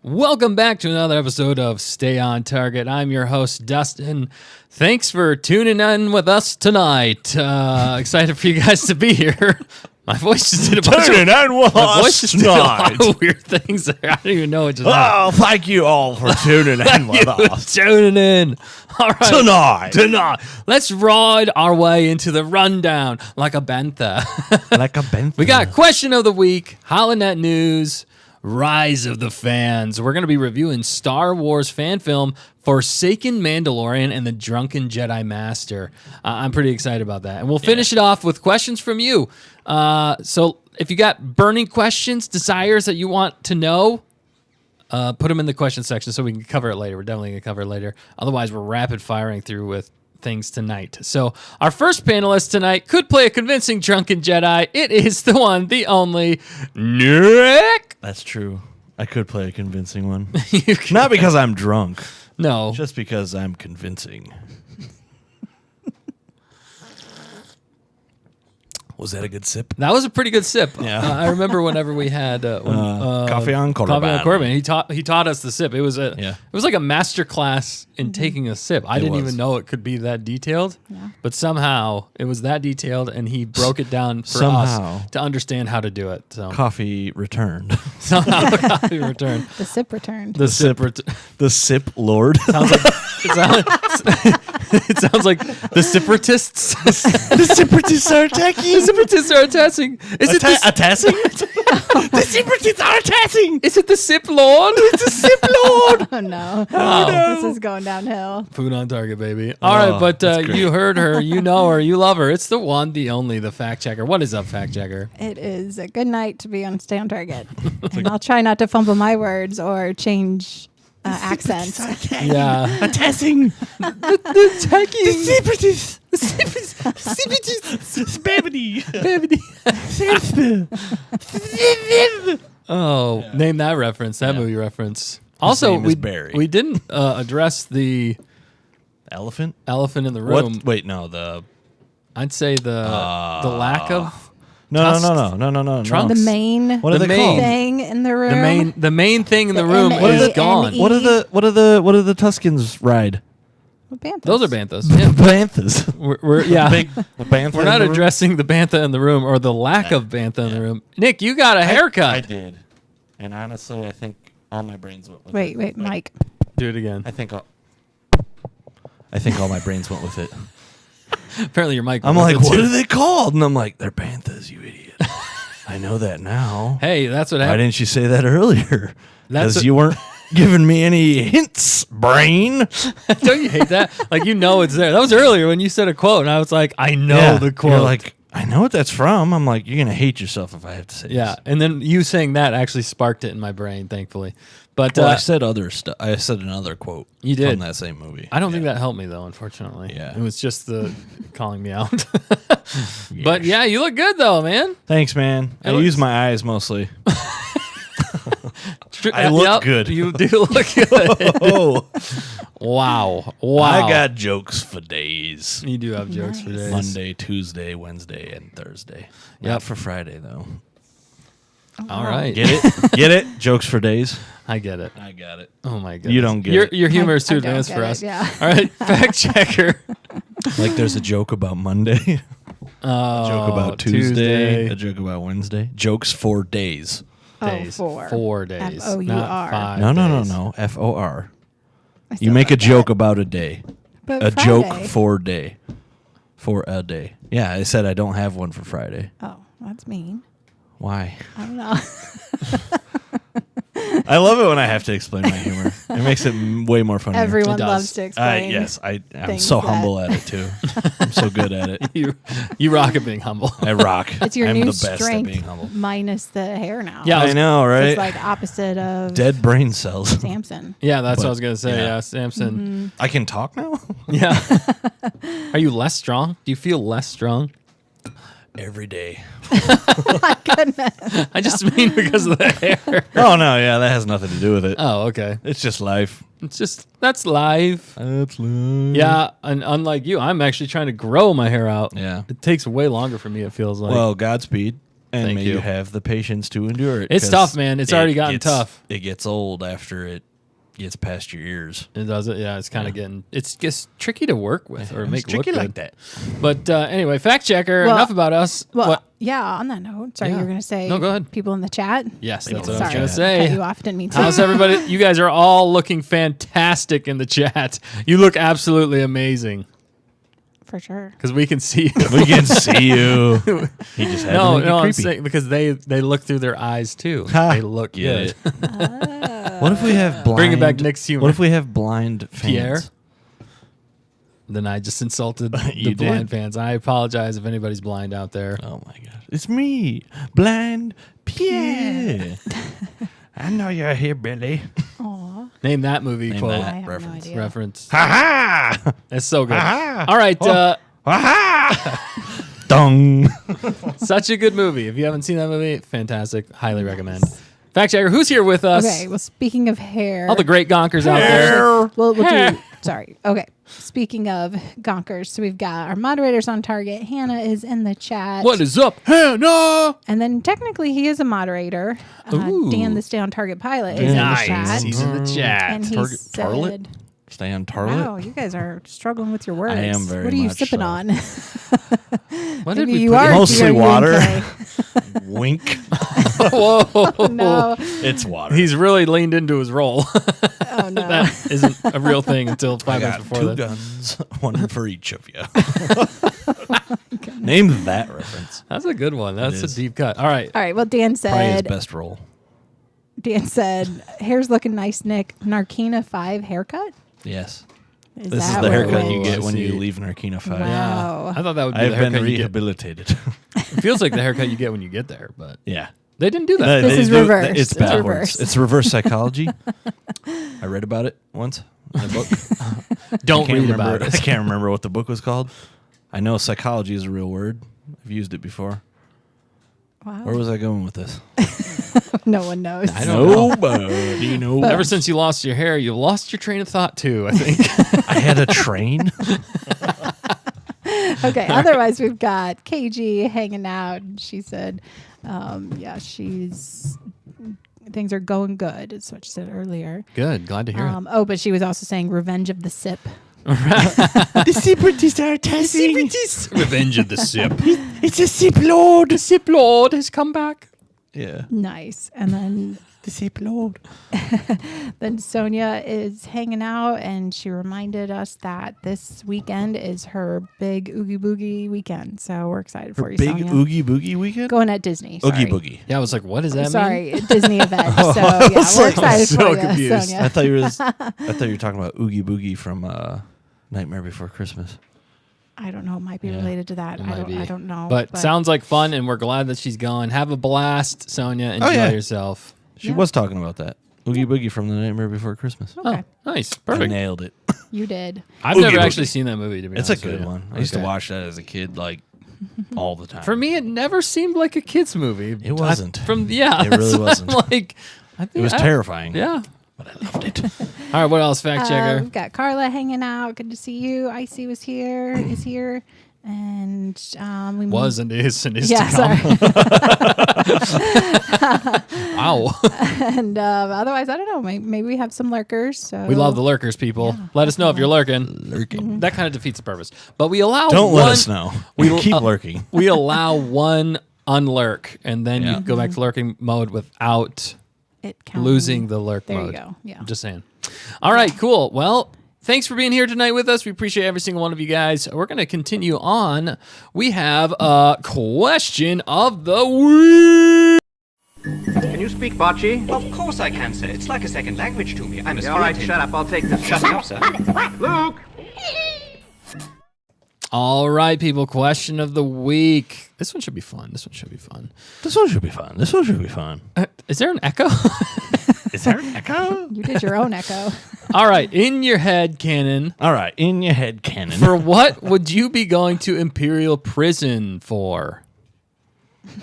Welcome back to another episode of Stay on Target. I'm your host, Dustin. Thanks for tuning in with us tonight. Excited for you guys to be here. My voice just did a bunch Tuning in with us did a lot of weird things there. I don't even know what just happened. Thank you all for tuning in with us Tuning in. All right. tonight. Let's ride our way into the rundown like a bantha. Like a bantha. We got question of the week, Holonet news, Rise of the Fans. We're going to be reviewing Star Wars fan film Forsaken Mandalorian and the Drunken Jedi Master. I'm pretty excited about that. And we'll finish it off with questions from you. So if you got burning questions, desires that you want to know, put them in the question section so we can cover it later. We're definitely going to cover it later. Otherwise, we're rapid firing through with things tonight. So our first panelist tonight could play a convincing Drunken Jedi. It is the one, the only, Nick. That's true. I could play a convincing one. Not because I'm drunk. No. Just because I'm convincing. Was that a good sip? That was a pretty good sip. Yeah. I remember whenever we had Coffee on Corbin. Coffee on Corbin. He taught us the sip. It was it was like a master class in taking a sip. I didn't even know it could be that detailed. Yeah. But somehow it was that detailed, and he broke it down for us to understand how to do it. So Coffee returned. somehow coffee returned. The sip returned. The sip The sip lord. sounds like it sounds like the separatists. The separatists are attacking. The separatists are attacking. Is it attacking? The separatists are attacking. Is it the Sip Lord? It's the sip lord. Oh no. This is going downhill. Food on target, baby. All right, but you heard her, you know her, you love her. It's the one, the only, the fact checker. What is up, fact checker? It is a good night to be on Stay on Target. And I'll try not to fumble my words or change accents. Yeah. Attacking. The Separatists. Oh, name that reference, that movie reference. Also, name is Barry. we didn't address the Elephant? elephant in the room. What? Wait, no. The I'd say the lack of no. Trunks. The main What are The they main- called? thing in the room. the main thing in the The room is M-A-N-E. gone. What are the Tuscans ride? Banthas. Those are banthas. Yeah. Banthas. We're Big bantha. We're not addressing the bantha in the room or the lack of bantha in the room. Nick, you got a haircut. I did. And honestly, I think all my brains went with it. Wait, Mike. Do it again. I think all my brains went with it. Apparently your mic. I'm went like, with it what too. are they called? And I'm like, they're banthas, you idiot. I know that now. Hey, that's what Why happened. didn't you say that earlier? That's Because you weren't giving me any hints, brain. Don't you hate that? Like, you know it's there. That was earlier when you said a quote, and I was like, I know the quote. You're like, I know what that's from. I'm like, you're going to hate yourself if I have to say yeah. this. And then you saying that actually sparked it in my brain, thankfully. But Well, I said other stuff. I said another quote. You did. From that same movie. I don't think that helped me, though, unfortunately. Yeah. It was just the calling me out. But yeah, you look good, though, man. Thanks, man. I use my eyes mostly. I look good. You do look good. Oh, Wow. I got jokes for days. You do have jokes for days. Monday, Tuesday, Wednesday, and Thursday. Yep. Not for Friday, though. All right. Get it? Get it? Jokes for days? I get it. I got it. Oh, my goodness. You don't get it. Your humor is too I don't advanced get for it, us. yeah. All right. Fact checker. Like there's a joke about Monday, a joke about Tuesday, a joke about Wednesday. Jokes for days. Days. 4 days. F-O-U-R. Not 5 No. days. F-O-R. I still You make a like that. joke about a day. But A Friday. joke for day. For a day. Yeah, I said I don't have one for Friday. Oh, that's mean. Why? I don't know. I love it when I have to explain my humor. It makes it way more fun. Everyone does. loves to explain. Yes, I'm things so that- humble at it too. I'm so good at it. You rock at being humble. I rock. It's your I'm new the best at strength being humble. minus the hair now. Yeah, I know, right? It's like opposite of Dead brain cells. Samson. Yeah, that's what But, I was going to say. yeah. Yeah, Samson. I can talk now. Yeah. Are you less strong? Do you feel less strong? Every day. Goodness. I just mean because of the hair. Oh no, yeah, that has nothing to do with it. Oh, okay. It's just life. It's just, that's live. That's life. Yeah, and unlike you, I'm actually trying to grow my hair out. Yeah. It takes way longer for me, it feels like. Well, Godspeed. And Thank may you. you have the patience to endure it. It's 'cause tough, man. It's already gotten gets- tough. It gets old after it gets past your ears. It does it. Yeah, it's kind of getting. It's just tricky to work with or make It's look tricky good. like that. But anyway, fact checker. Well- Enough about us. Well, What? yeah. On that note, sorry, Yeah. you were going to say. No, go ahead. People in the chat. Yes, People that's in what the I was gonna chat. say. Cut you off. Didn't mean to. How's everybody? You guys are all looking fantastic in the chat. You look absolutely amazing For sure. because we can see you. We can see you. He just had to No, make it no, I'm creepy. saying because they look through their eyes too. Ha. They look Get good. it. What if we have blind? Bring it back Nick's humor. What if we have blind fans? Pierre? Then I just insulted the You did. blind fans. I apologize if anybody's blind out there. Oh my god, it's me, blind Pierre. I know you're here, Billy. Aw. Name that movie Name quote. that. I have reference. no idea. Reference. Ha ha! It's so good. Aha. All right. Ha ha! Dung. Such a good movie. If you haven't seen that movie, fantastic. Highly recommend. Fact checker, who's here with us? Okay. Well, speaking of hair. All the great gonkers out there. We'll Hair. do. Sorry. Okay. Speaking of gonkers, so we've got our moderators on target. Hannah is in the chat. What is up, Hannah? And then technically he is a moderator. Ooh. Dan, the Stay on Target pilot, is in the Nice. chat. He's in the chat. And he Target- said, Tarlet? Stay on tarlet. "Wow, you guys are struggling with your words. I am very What are you much sipping so. on? What did Maybe we you put are in? Mostly doing water. gameplay. Wink. Whoa. No. It's water. He's really leaned into his role. Oh no. That isn't a real thing until I 5 minutes got before 2 that. guns, one for each of you. Name that reference. That's a good one. That's a is. deep cut. All right. All right. Well, Dan Probably his said. best role. Dan said, "Hair's looking nice, Nick. Narkina 5 haircut. Yes. Is This is that the where it haircut you went? get when you see. leave Narkina 5. Wow. Yeah. I thought that would be I've the been haircut you get. rehabilitated. It feels like the haircut you get when you get there, but Yeah. they didn't do that. No, This they is do- reversed. It's It's backwards. reversed. It's reverse psychology. I read about it once in a book. Don't I can't read remember, about I it. can't remember what the book was called. I know psychology is a real word. I've used it before. Wow. Where was I going with this? No one knows. I don't know. Nobody knows. Ever since you lost your hair, you lost your train of thought too, I think. I had a train. Okay. Otherwise, we've got KG hanging out. And she said, yeah, things are going good. Is what she said earlier. Good. Glad to hear it. Oh, but she was also saying Revenge of the Sip. The separatists are attacking. Revenge of the Sip. It's a sip lord. The Sip Lord has come back. Yeah. Nice. And then The sip lord. Then Sonia is hanging out, and she reminded us that this weekend is her big Oogie Boogie weekend. So we're excited for you, Big Sonia. Oogie Boogie weekend? Going at Disney. Oogie Sorry. Boogie. Yeah, I was like, what does that mean? Sorry, Disney event. So yeah, we're excited so for you, confused. Sonia. I thought you were talking about Oogie Boogie from Nightmare Before Christmas. I don't know. It might be Yeah, related to that. It might be. I don't know. But sounds like fun, and we're glad that she's going. Have a blast, Sonia. Enjoy yeah. yourself. She Yeah. was talking about that. Oogie Boogie from the Nightmare Before Christmas. Okay. Oh, nice. I Perfect. nailed it. You did. I've Oogie never Boogie. actually seen that movie, to be It's a honest with good you. one. I used to Okay. watch that as a kid, like all the time. For me, it never seemed like a kid's movie. It wasn't. It really It wasn't. Like, I think It was terrifying. Yeah. But I loved it. All right. What else? Fact checker. We've got Carla hanging out. Good to see you. Icy is here. And we Was and is yeah, to come. sorry. Wow. And otherwise, I don't know. Maybe we have some lurkers. So We love the lurkers, people. Yeah, Let us know if you're lurking. Lurking. That kind of defeats the purpose. But we allow Don't one, let us know. We We keep lurking. We allow one unlurk, and then Yeah. you go back to lurking mode without it counting. losing the lurk There mode. you go. Yeah. I'm just saying. All right, cool. Well, thanks for being here tonight with us. We appreciate every single one of you guys. We're going to continue on. We have a question of the week. Can you speak Bocce? Of course I can, sir. It's like a second language to me. I'm a All right, spirit shut up. I'll take this. Shut up, sir. Luke! All right, people. Question of the week. This one should be fun. This one should be fun. Is there an echo? Is there an echo? You did your own echo. All right. In your head, Cannon. All right, in your head cannon. For what would you be going to Imperial prison for?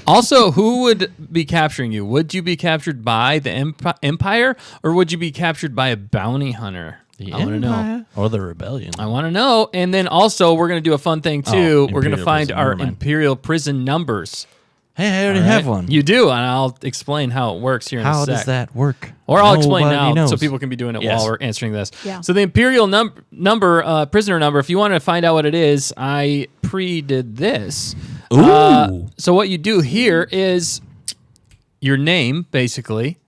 Also, who would be capturing you? Would you be captured by the Empire, or would you be captured by a bounty hunter? I want to know. Or the rebellion. I want to know. And then also, we're going to do a fun thing, too. Oh, we're going to Imperial find prison, our never mind. Imperial prison numbers. Hey, I already All have right? one. You do, and I'll explain how it works here in a How sec. does that work? Or I'll explain Nobody now knows. so people can be doing it Yes. while we're answering this. Yeah. So the Imperial prisoner number, if you want to find out what it is, I pre-did this. Ooh. So what you do here is your name, basically.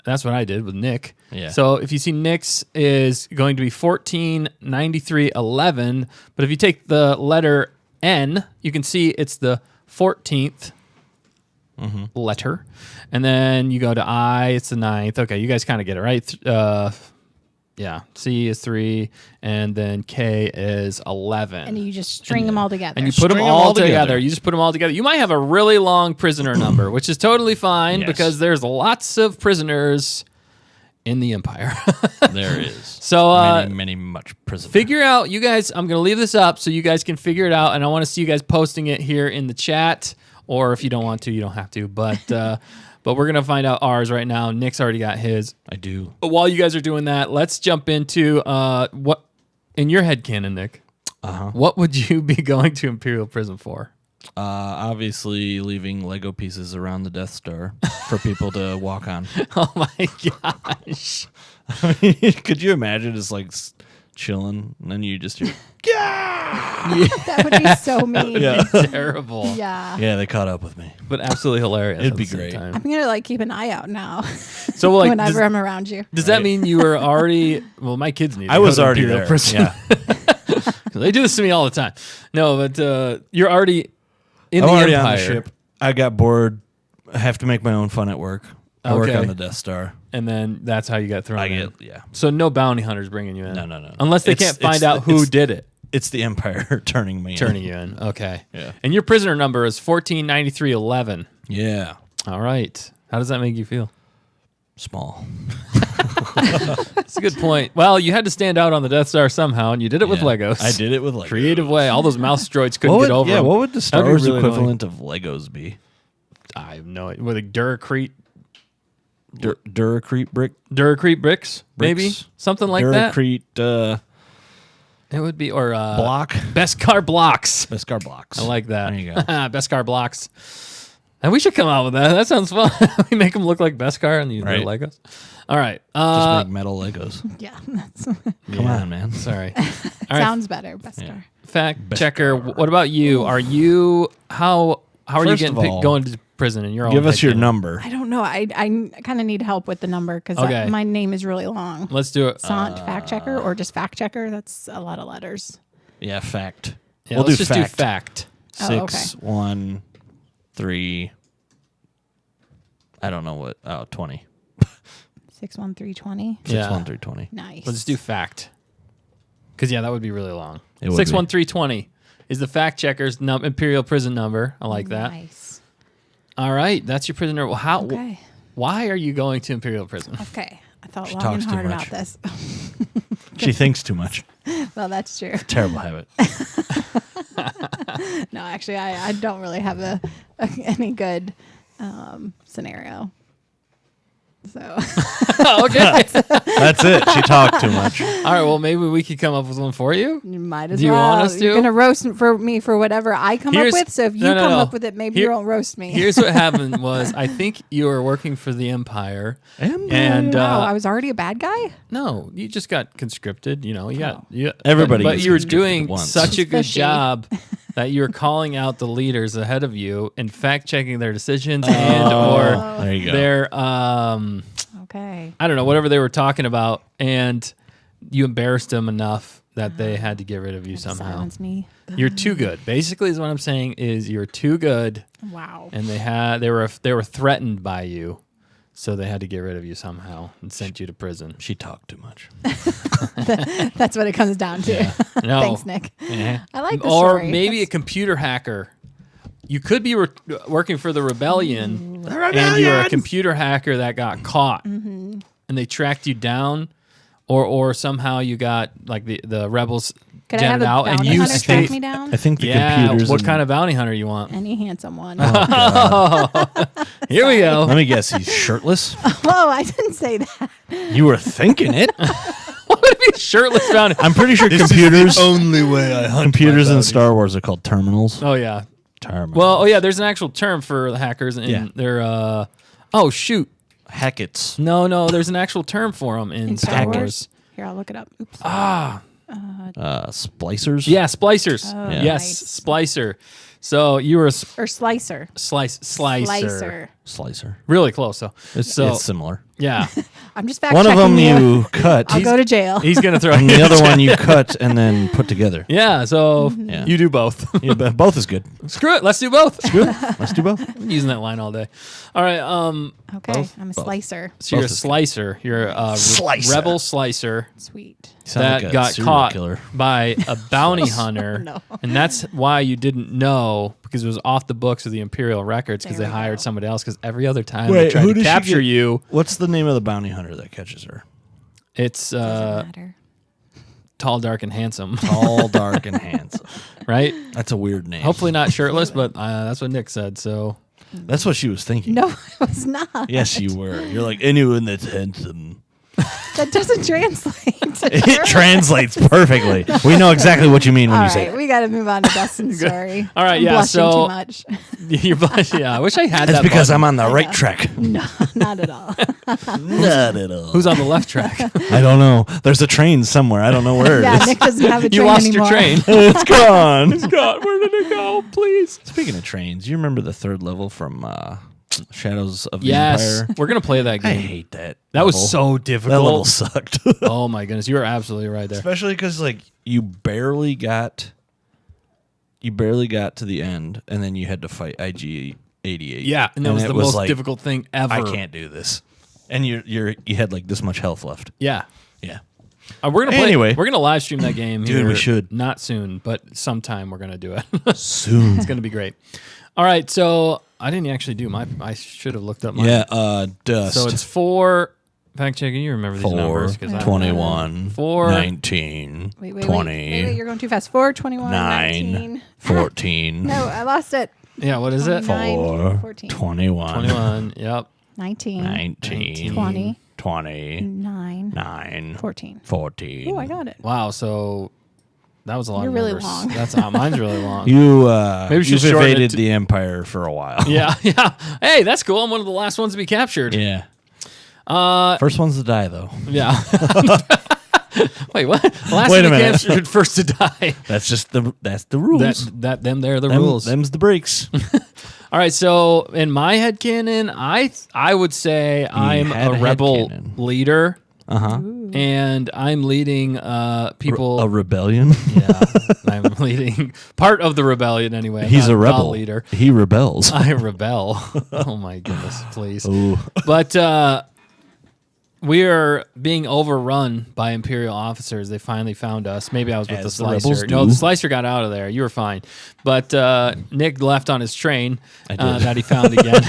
That's what I did with Nick. Yeah. So if you see Nick's is going to be 149311, but if you take the letter N, you can see it's the 14th letter. And then you go to I, it's the 9th. Okay, you guys kind of get it, right? Yeah. C is 3, and then K is 11. And you just string them all together. And you put them String 'em all all together. together. You just put them all together. You might have a really long prisoner number, which is totally fine Yes. because there's lots of prisoners in the Empire. There is. So many much prison. figure out, you guys, I'm going to leave this up so you guys can figure it out. And I want to see you guys posting it here in the chat. Or if you don't want to, you don't have to. But but we're going to find out ours right now. Nick's already got his. I do. But while you guys are doing that, let's jump into what, in your head canon, Nick, what would you be going to Imperial Prison for? Obviously, leaving Lego pieces around the Death Star for people to walk on. Oh my gosh. I mean, could you imagine just like chilling and then you just hear, That would be so mean. yeah, Terrible. Yeah. yeah, they caught up with me. But absolutely hilarious. It'd at be the same great. time. I'm gonna like keep an eye out now. So like, whenever I'm around you. does that mean you were already? Well, my kids need. To I go was to already Imperial there. Prison. Yeah, They do this to me all the time. No, but you're already in I'm the already Empire, on the ship. I got bored. I have to make my own fun at work. I work Okay. on the Death Star. and then that's how you got thrown. I in. get, yeah. So no bounty hunters bringing you in. No. Unless they It's- can't find it's out the- who it's- did it. It's the Empire turning me Turning you in. Okay. Yeah. And your prisoner number is 149311. Yeah. All right. How does that make you feel? Small. That's a good point. Well, you had to stand out on the Death Star somehow, and you did it with Yeah. Legos. I did it with Legos. Creative way. All those mouse droids couldn't What get would, over yeah, them. what would the Star That'd be Wars really equivalent of Legos be? I have no idea. With a Duracrete Duracrete Duracrete bricks, maybe Bricks. something like that. Duracrete It would be or block. Beskar blocks. Beskar blocks. I like that. There you go. Beskar blocks. And we should come out with that. That sounds fun. We make them look like Beskar and you Right. Legos. All right. Just make metal Legos. Yeah. That's Come on, man. Sorry. All right. sounds better. Best star. Fact checker. What about you? Are you how are you First getting of all, going to prison? And you're Give us your number. I don't know. I kind of need help with the number because Okay. my name is really long. Let's do it. Sant fact checker or just fact checker. That's a lot of letters. Yeah, fact. Yeah, we'll let's do just fact. do fact. Oh, 6, 1, 3. I don't know what. Oh, 20. 61320. 6, Yeah. 1, 3, 20. Nice. Let's do fact. Because that would be really long. It would be. 61320 is the fact checker's Imperial prison number. I like that. Nice. All right, that's your prisoner. Well, how? Okay. Why are you going to Imperial prison? Okay. I thought She long and talks too hard much. about this. She thinks too much. Well, that's true. Terrible habit. No, actually, I don't really have any good scenario. So Okay. That's it. She talked too much. All right. Well, maybe we could come up with one for you. you might as Do you well. want us to? You're gonna roast me for whatever I come Here's- up with. So if you no, no, come no. up with it, maybe Here- you won't roast me. Here's what happened was I think you were working for the Empire. And wow, I was already a bad guy. no, you just got conscripted. You know, Everybody But gets you were conscripted doing once. such a good Fishy. job that you were calling out the leaders ahead of you and fact checking their decisions and or There you go. their Okay. I don't know, whatever they were talking about, and you embarrassed them enough that they had to get rid of you somehow. Silence me. You're too good. Basically, is what I'm saying is you're too good, Wow. and they were threatened by you, so they had to get rid of you somehow and sent you to prison. She talked too much. That's what it comes down to. No. Thanks, Nick. Yeah. I like the Or story. maybe a computer hacker. You could be working for the rebellion, and you're a computer hacker that got caught, and they tracked you down, or somehow you got like the rebels Could I have jetted a out, and bounty you hunter track stayed. me down? I think the Yeah, computers. what and- kind of bounty hunter you want? Any handsome one. Here we go. Let me guess. He's shirtless. Oh, I didn't say that. You were thinking it. What would be a shirtless bounty? I'm pretty sure computers. only way I hunt Computers my in bounties. Star Wars are called terminals. Oh yeah, Well, there's an actual term for the hackers, and they're oh shoot, Hackets. no, there's an actual term for them in Star Wars. Here, I'll look it up. Oops. Splicers. Yeah, splicers. Oh, Yes, nice. splicer. So you were a Or slicer. Slicer. Really close, though. It's similar. Yeah, I'm just fact One of checking them you. you cut, I'll go to jail. he's gonna throw. and the other one you cut and then put together. Yeah, so Yeah. you do both. Yeah, but both is good. Screw it, let's do both. Let's do both. I'm using that line all day. All right, Okay, I'm a slicer. so you're a Both is good. slicer. You're a Slicer. rebel slicer Sweet. Sound that like a got serial caught killer. by a bounty hunter, No. and that's why you didn't know, because it was off the books of the Imperial records, because they There we hired go. somebody else. Because every other time Wait, they tried who to did she capture get? you, What's the name of the bounty hunter that catches her? it's Doesn't matter. tall, dark, and handsome, Tall, dark, and handsome. right? That's a weird name. Hopefully not shirtless, but that's what Nick said. So That's what she was thinking. No, it was not. Yes, you were. You're like, anyone that's handsome. That doesn't translate. It translates perfectly. We know exactly what you mean when All you say right, that. we got to move on to Dustin's story. All right, I'm yeah, blushing so- too much. you're blushing. Yeah, I wish I had That's that. because button. I'm on the right track. No, not at all. Not at all. Who's on the left track? I don't know. There's a train somewhere. I don't know where Yeah, it is. Nick doesn't have a train You lost anymore. your train. It's gone. God, where did it go? Please. Speaking of trains, you remember the third level from Shadows of the Yes, Empire? we're gonna play that I game. hate that. That was level. so That level difficult. sucked. Oh my goodness, you were absolutely right there. Especially because like you barely got to the end, and then you had to fight IG-88. Yeah, and that was it the most like, difficult thing ever. I can't do this. And you had like this much health left. Yeah. Yeah. We're gonna play. Anyway. We're gonna live stream that game. Dude, here. we should. Not soon, but sometime we're gonna do it. Soon. It's gonna be great. All right, so I didn't actually do my. I should have looked up my. Yeah. Dust. So it's 4. Fact checking. You remember these 4, numbers? 'Cause I'm- 21, 4, 19, Wait, 20, wait, you're going too fast. 4, 21, 9, 19. 14, No, I lost it. Yeah. What is it? 9, 4, 14. 21, 21. Yep. 19, 19, 20, 20, 9, 9, 14. 14. Oh, I got it. Wow. So that was a lot You're of really numbers. long. That's mine's really long. Maybe we should you've shorten it evaded to- the Empire for a while. Yeah. Hey, that's cool. I'm one of the last ones to be captured. Yeah. First ones to die, though. Yeah. Wait, what? Last Wait to a be minute. captured, first to die. That's the rules. They're the rules. Them's the breaks. All right, so in my headcanon, I would say I'm had a a rebel headcanon. leader, Uh-huh. and I'm leading people. A rebellion. Yeah, I'm leading part of the rebellion anyway. I'm He's not a rebel. the leader. He rebels. I rebel. Oh my goodness, please. Ooh. But we are being overrun by Imperial officers. They finally found us. Maybe I was with As the the rebels Slicer. No, do. the Slicer got out of there. You were fine. But Nick left on his train I did. that he found again.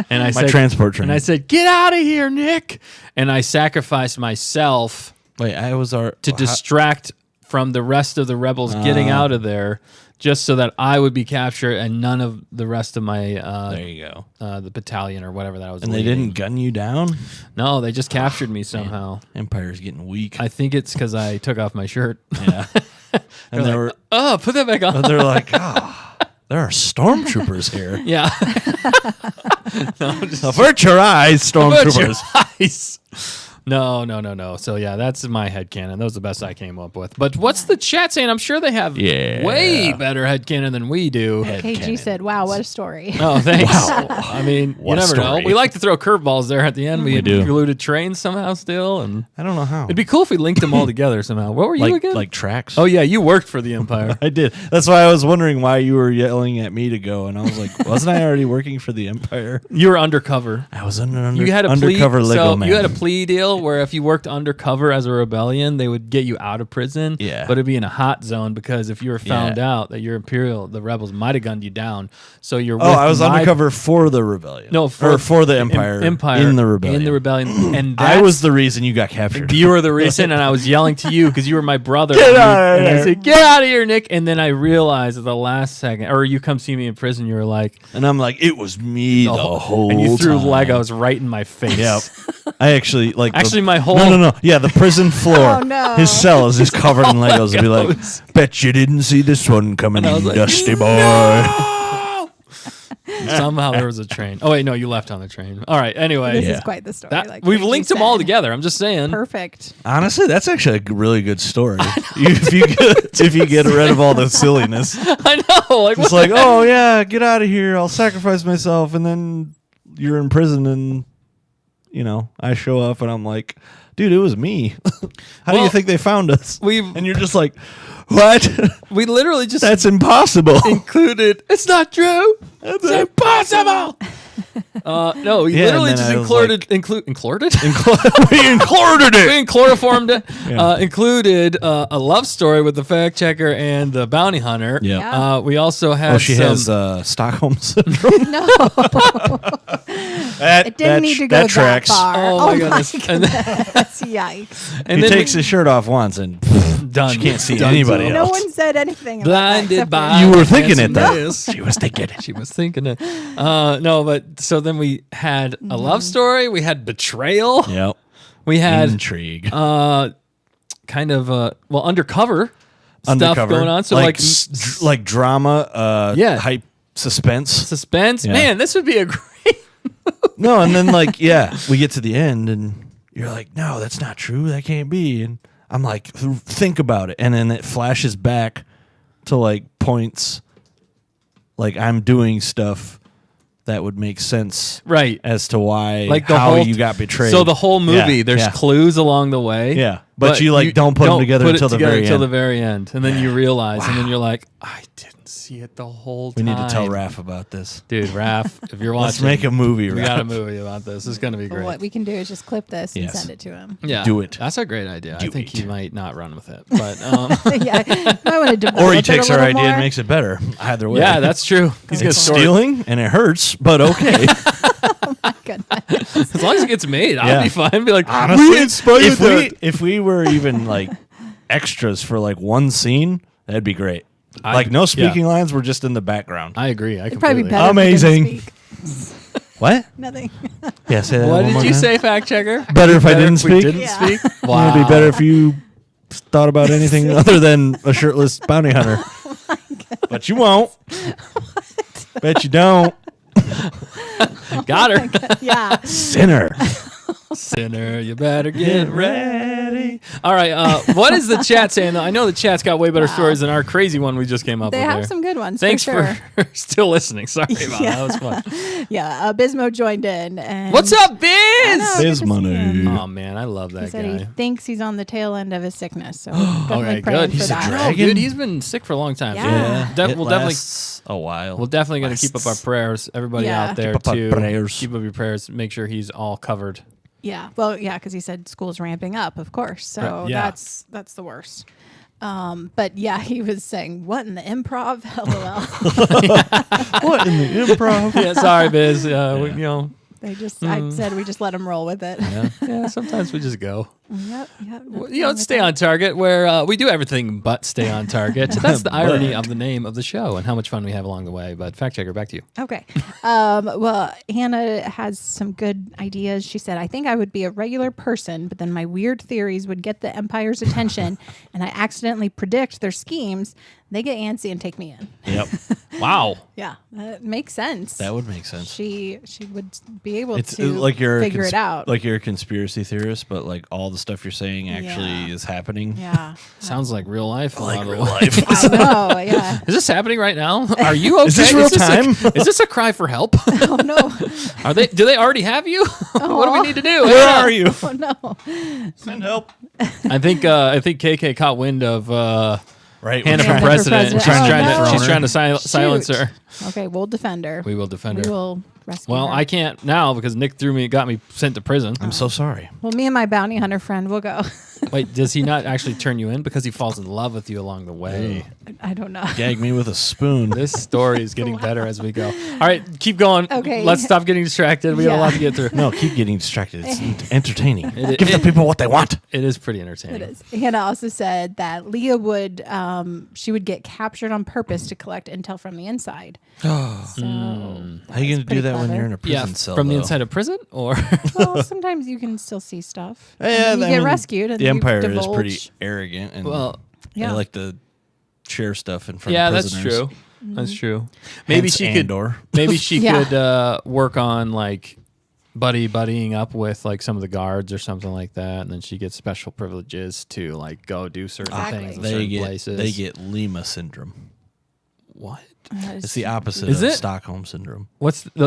And I My said, transport train. And I said, "Get out of here, Nick!" And I sacrificed myself Wait, I was to distract from the rest of the rebels getting out of there, just so that I would be captured and none of the rest of my there you go. the battalion or whatever that I was. And they leading. didn't gun you down? No, they just captured me somehow. Empire's getting weak. I think it's because I took off my shirt. yeah. And they were Oh, put that back on. they're like, there are stormtroopers here. Yeah. No, just Avert your eyes, stormtroopers. Nice. No. So yeah, that's my headcanon. That was the best I came up with. But what's the chat saying? I'm sure they have Yeah. way better headcanon than we do. KG said, wow, what a story. Oh, thanks. I mean, What you a never know. story. We like to throw curveballs there at the end. We do. included trains somehow still, and I don't know how. it'd be cool if we linked them all together somehow. What were you again? like tracks. Oh yeah, you worked for the Empire. I did. That's why I was wondering why you were yelling at me to go, and I was like, wasn't I already working for the Empire? You were undercover. I was an You had a undercover plea, Lego so man. you had a plea deal where if you worked undercover as a rebellion, they would get you out of prison. Yeah. But it'd be in a hot zone because if you were found Yeah. out that you're Imperial, the rebels might have gunned you down. So you're. Oh, with I was my- undercover for the rebellion. No, for the Empire. Empire in the rebellion. In the rebellion, and I that's- was the reason you got captured. You were the reason, and I was yelling to you because you were my brother. Get and you- out of and I here. said, "Get out of here, Nick!" And then I realized at the last second, or you come see me in prison. You were like, And I'm like, it was me the whole and you threw time. Legos right in my face. Yep. I actually like. actually my whole. No. Yeah, the prison floor. Oh, no. His cell is just covered in Legos. It'd be like, Legos. bet you didn't see this one coming, I was like, Dusty boy. Somehow there was a train. Oh wait, no, you left on the train. All right. Anyway, This is quite the story. like we've you linked them all said. together. I'm just saying. Perfect. Honestly, that's actually a really good story. if you get rid of all the silliness, I know. Like, it's like, oh yeah, get out of here. I'll sacrifice myself, and then you're in prison, and I show up, and I'm like, dude, it was me. How do you think they found us? And you're just like, what? We literally just That's impossible. included. It's not true. It's impossible. No, we literally and then just I was included. like- Included. We included it. We chloroformed it. Included a love story with the fact checker and the bounty hunter. Yeah. We also had. Oh, she has Stockholm syndrome. No, That, it didn't need to go that tracks. far. Oh my goodness. And then, Yikes. and He then takes his shirt off once and done. she can't see Done. anybody No else. one said anything about Blinded that. except by. You were thinking it, though. Yes. She was thinking it. She was thinking it. No, but so then we had a love story. We had betrayal. Yep. We had Intrigue. kind of undercover stuff Undercover. going on. So like drama, Yeah. hype, suspense. suspense. Yeah. Man, this would be a great. No, and then we get to the end and you're like, no, that's not true. That can't be. And I'm like, think about it. And then it flashes back to like points like I'm doing stuff that would make sense Right. as to why Like the how whole you got betrayed. So the whole movie, Yeah, there's yeah. clues along the way. Yeah, but you, like, don't put them together put it until the together very until end. the very end, and then you realize, and then you're like, I didn't see it the whole We time. need to tell Raph about this. Dude, Raph, if you're watching, Let's make a movie, We Raph. got a movie about this. It's gonna be But great. what we can do is just clip this and Yes. send it to him. Yeah, Do it. That's a great idea. I Do think it. he might not run with it, but Yeah, I want to develop Or he it takes a our little idea and more. makes it better. Either way. yeah, that's true. He's gonna It's store it. stealing and it hurts, but okay. Goodness. As long as it gets made, I'll Yeah. be fine. Be like, Honestly, we inspired that. if we were even like extras for like one scene, that'd be great. Like no speaking lines, we're just in the background. I agree. I It'd probably completely. be better. Amazing. If we didn't speak. What? Nothing. Yeah, say that What one did more you time. say, fact checker? Better if I didn't if we speak? didn't Yeah. speak. It'd be better if you thought about anything other than a shirtless bounty hunter. But you won't. Bet you don't. Got her. Yeah. Sinner. Sinner, you better get ready. All right, what is the chat saying? Though? I know the chat's got way better stories than our crazy one we just came up They with. have there. some good ones. Thanks for sure. for still listening. Sorry about Yeah. that. Was fun. Yeah, Bismo joined in. And What's up, Biz? I know, good to Biz see money. him. Oh man, I love He that said guy. he thinks he's on the tail end of his sickness, so definitely Okay, praying good. for He's a that. dragon. Dude, he's been sick for a long time. Yeah. So we'll definitely. lasts a while. We're definitely going to keep up our prayers. Everybody Yeah. out there Keep up our too. prayers. Keep up your prayers. Make sure he's all covered. Yeah, well, yeah, because he said school's ramping up, of course. So Right, yeah. that's the worst. But yeah, he was saying, "What in the improv?" LOL. What in the improv? Yeah, sorry, Biz. We, They just, I said, we just let him roll with it. yeah. Sometimes we just go. Yep. Stay on target. Where we do everything but stay on target. That's the irony of the name of the show and how much fun we have along the way. But fact checker, back to you. Okay. Well, Hannah has some good ideas. She said, I think I would be a regular person, but then my weird theories would get the Empire's attention, and I accidentally predict their schemes. They get antsy and take me in. Yep. Wow. Yeah, that makes sense. That would make sense. She would be able It's to like you're figure it out. Like you're a conspiracy theorist, but like all the stuff you're saying actually Yeah. is happening. Yeah. Sounds like real life. a Like lot of real the- life. I know. Yeah. Is this happening right now? Are you okay? Is this real time? Is this a cry for help? Oh no. Are they? Do they already have you? What do we need to do? Where are you? Oh no. Send help. I think KK caught wind of Right. Hannah Hannah for for president. president. She's Oh, trying no. to. She's trying to silence Shoot. her. Okay, we'll defend her. We will defend We her. will rescue Well, her. I can't now because Nick got me sent to prison. I'm so sorry. Well, me and my bounty hunter friend will go. Wait, does he not actually turn you in because he falls in love with you along the way? I don't know. Gag me with a spoon. This story is getting better as we go. All right, keep going. Okay. Let's stop getting distracted. We got a Yeah. lot to get through. No, keep getting distracted. It's entertaining. It- Give the people what they want. It is pretty entertaining. It is. Hannah also said that Leah would, she would get captured on purpose to collect intel from the inside. So How you gonna do pretty that when clever. you're in a prison cell? from the though? inside of prison, or well, sometimes you can still see stuff. Yeah, And then you get rescued. And The you Empire is divulge. pretty arrogant, and well, they Yeah. like to share stuff in front yeah, of that's prisoners. true. That's true. Maybe Hence she Andor. could. Maybe she Yeah. could work on like buddying up with like some of the guards or something like that, and then she gets special privileges to like go do certain Exactly. things in They certain get places. they get Lima syndrome. what? It's the opposite Is of it? Stockholm syndrome.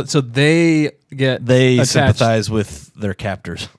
So they get They attached. sympathize with their captors.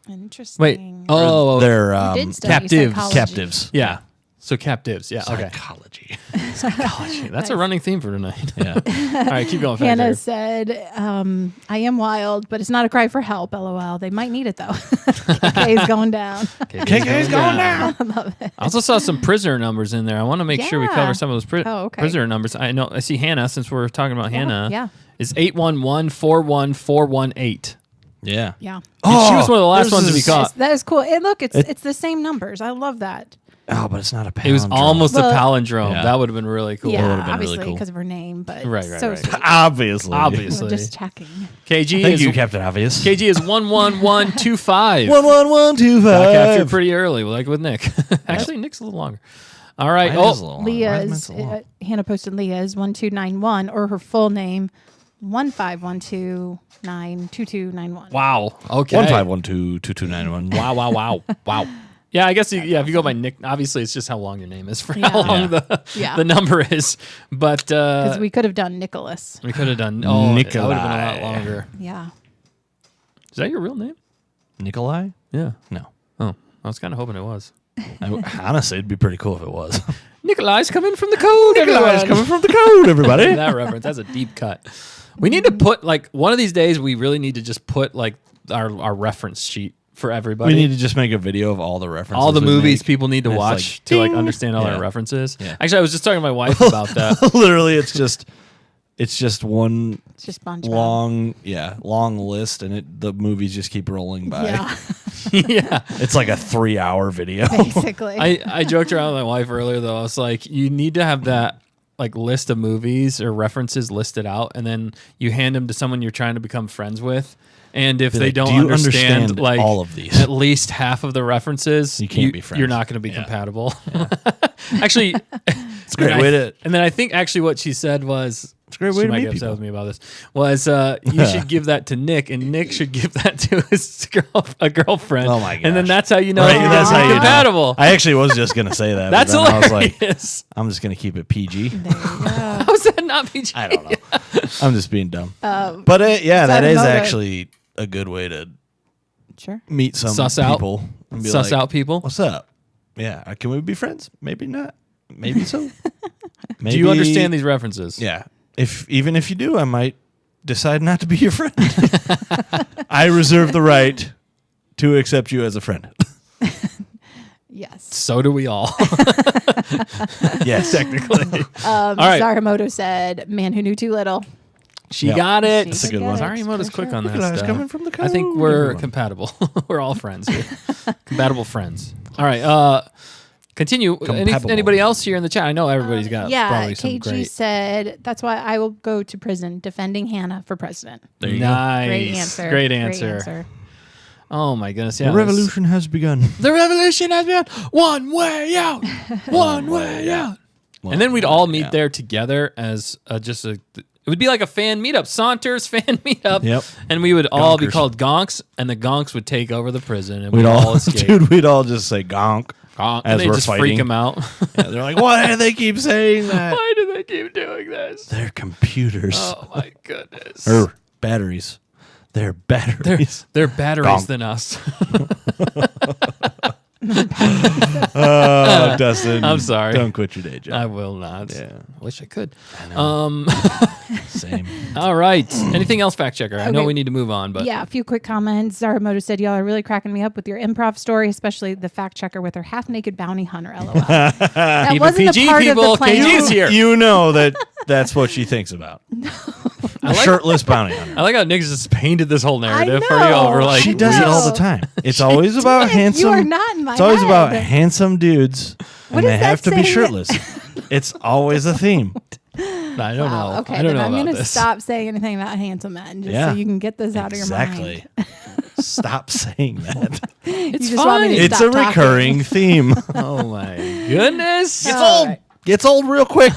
Interesting. Wait. Oh, Their You did study captives. psychology. captives. yeah. So captives. Yeah. Okay. Psychology. Psychology. That's a running theme for tonight. Yeah. All right, keep going. Hannah Fact said, I am wild, but it's not a cry for help, LOL. They might need it, though. KK's going down. KK's going down. I love it. I also saw some prisoner numbers in there. I want to make sure we Yeah. cover some of those Oh, okay. prisoner numbers. I know. I see Hannah, since we're talking about Hannah. Yeah. Is 811-41418. Yeah. Yeah. She was one of the last there's ones to be this- caught. That is cool. And look, it's the same numbers. I love that. Oh, but it's not a palindrome. It was almost Well- a palindrome. Yeah. That would have been really cool. Yeah, would've been really obviously cool. because of her name, but Right, so right. sweet. Obviously. Obviously. Just checking. KG Thank is you, Captain Obvious. KG is 11125. 11125. Got captured pretty early, like with Nick. Actually, Nick's a little longer. All right. Mine is a Oh, little long. Leah Mine's is, so long. Hannah posted Leah is 1291 or her full name 1512922291. wow. Okay. 15122291. Wow. Yeah, I guess if you go by Nick, obviously it's just how long your name is for Yeah. how long Yeah. the number is. But Because we could have done Nicholas. we could have done. Oh, that would have been a lot Nikolai. longer. Yeah. Is that your real name? Nikolai? Yeah. No. Oh, I was kind of hoping it was. Honestly, it'd be pretty cool if it was. Nikolai's coming from the code. Nikolai's everyone. coming from the code, everybody. That reference. That's a deep cut. We need to put like one of these days. We really need to just put like our reference sheet for everybody. We need to just make a video of all the references. all the we movies make. people need to And it's watch like, to like ding. understand all Yeah. our references. Yeah. Actually, I was just talking to my wife about that. Literally, it's just one It's just SpongeBob. long list, and the movies just keep rolling by. Yeah, Yeah. It's like a 3-hour video. basically. I joked around with my wife earlier though. I was like, you need to have that like list of movies or references listed out, and then you hand them to someone you're trying to become friends with. And if Be they like, don't "Do you understand understand like all of these?" at least half of the references, You can't be friends. You're not going to be Yeah. compatible. Actually, It's a great way to. And then I think actually what she said was, It's a great way she to might meet get upset people. with me about this, was you should give that to Nick, and Nick should give that to his girlfriend. Oh my And then gosh. that's how you know Right, if you're that's gonna how be you know. compatible. I actually was just gonna say that. That's but then I was like, hilarious. I'm just gonna keep it PG. There you go. How is that not PG? I don't know. I'm just being dumb. But that is Sadamoto. actually a good way to Sure. meet some Suss out. people. And be Suss like, out people. What's up? Yeah, can we be friends? Maybe not. Maybe so. Maybe, Do you understand these references? Yeah. Even if you do, I might decide not to be your friend. I reserve the right to accept you as a friend. Yes. So do we all. Yes, technically. right. Saramoto said, "Man who knew too little." She Yeah. got it. She That's a good one. Sorry, Moto's for quick sure. on that Look at us stuff. coming from the I think code, we're everyone. compatible. We're all friends here. Compatible friends. All right. Continue. Compatible. Anybody else here in the chat? I know everybody's got Yeah, probably some KG great. said, "That's why I will go to prison defending Hannah for president." There you go. Nice. Great answer. Great answer. Oh my goodness. Yeah. The revolution has begun. The revolution has been one way out. One way out. And then we'd all meet there together as just a. It would be like a fan meetup, Saunters fan meetup. Yep. And we would all be Gonkers. called gonks, and the gonks would take over the prison, and We'd all escape. dude, we'd all just say gonk. Gonk, as and they we're just freak fighting. them out. Yeah, they're like, why do they keep saying that? Why do they keep doing this? They're computers. Oh my goodness. Or batteries. They're batteries. They're batteries Gonk. than us. Oh, Dustin. I'm sorry. Don't quit your day job. I will not. Yeah. Wish I could. Same. All right. Anything else, fact checker? I know Okay. we need to move on, but Yeah, a few quick comments. Saramoto said, "Y'all are really cracking me up with your improv story, especially the fact checker with her half-naked bounty hunter." LOL. That keep it wasn't PG, a part people. of the plan. KG is here. You know that's what she thinks about. A shirtless bounty hunter. I like how Nick's just painted this whole narrative for know. y'all. We're like, She does it all the time. It's always about handsome. You are not in my It's always head. about handsome dudes, What and they does that have to be say? shirtless. It's always a theme. no, I don't know. Okay, I don't then know I'm about going to this. stop saying anything about handsome men, just Yeah. so you can get this out of your Exactly. mind. Stop saying that. It's just want me fine. to It's stop a talking. recurring theme. Oh my goodness. All right. Gets old real quick.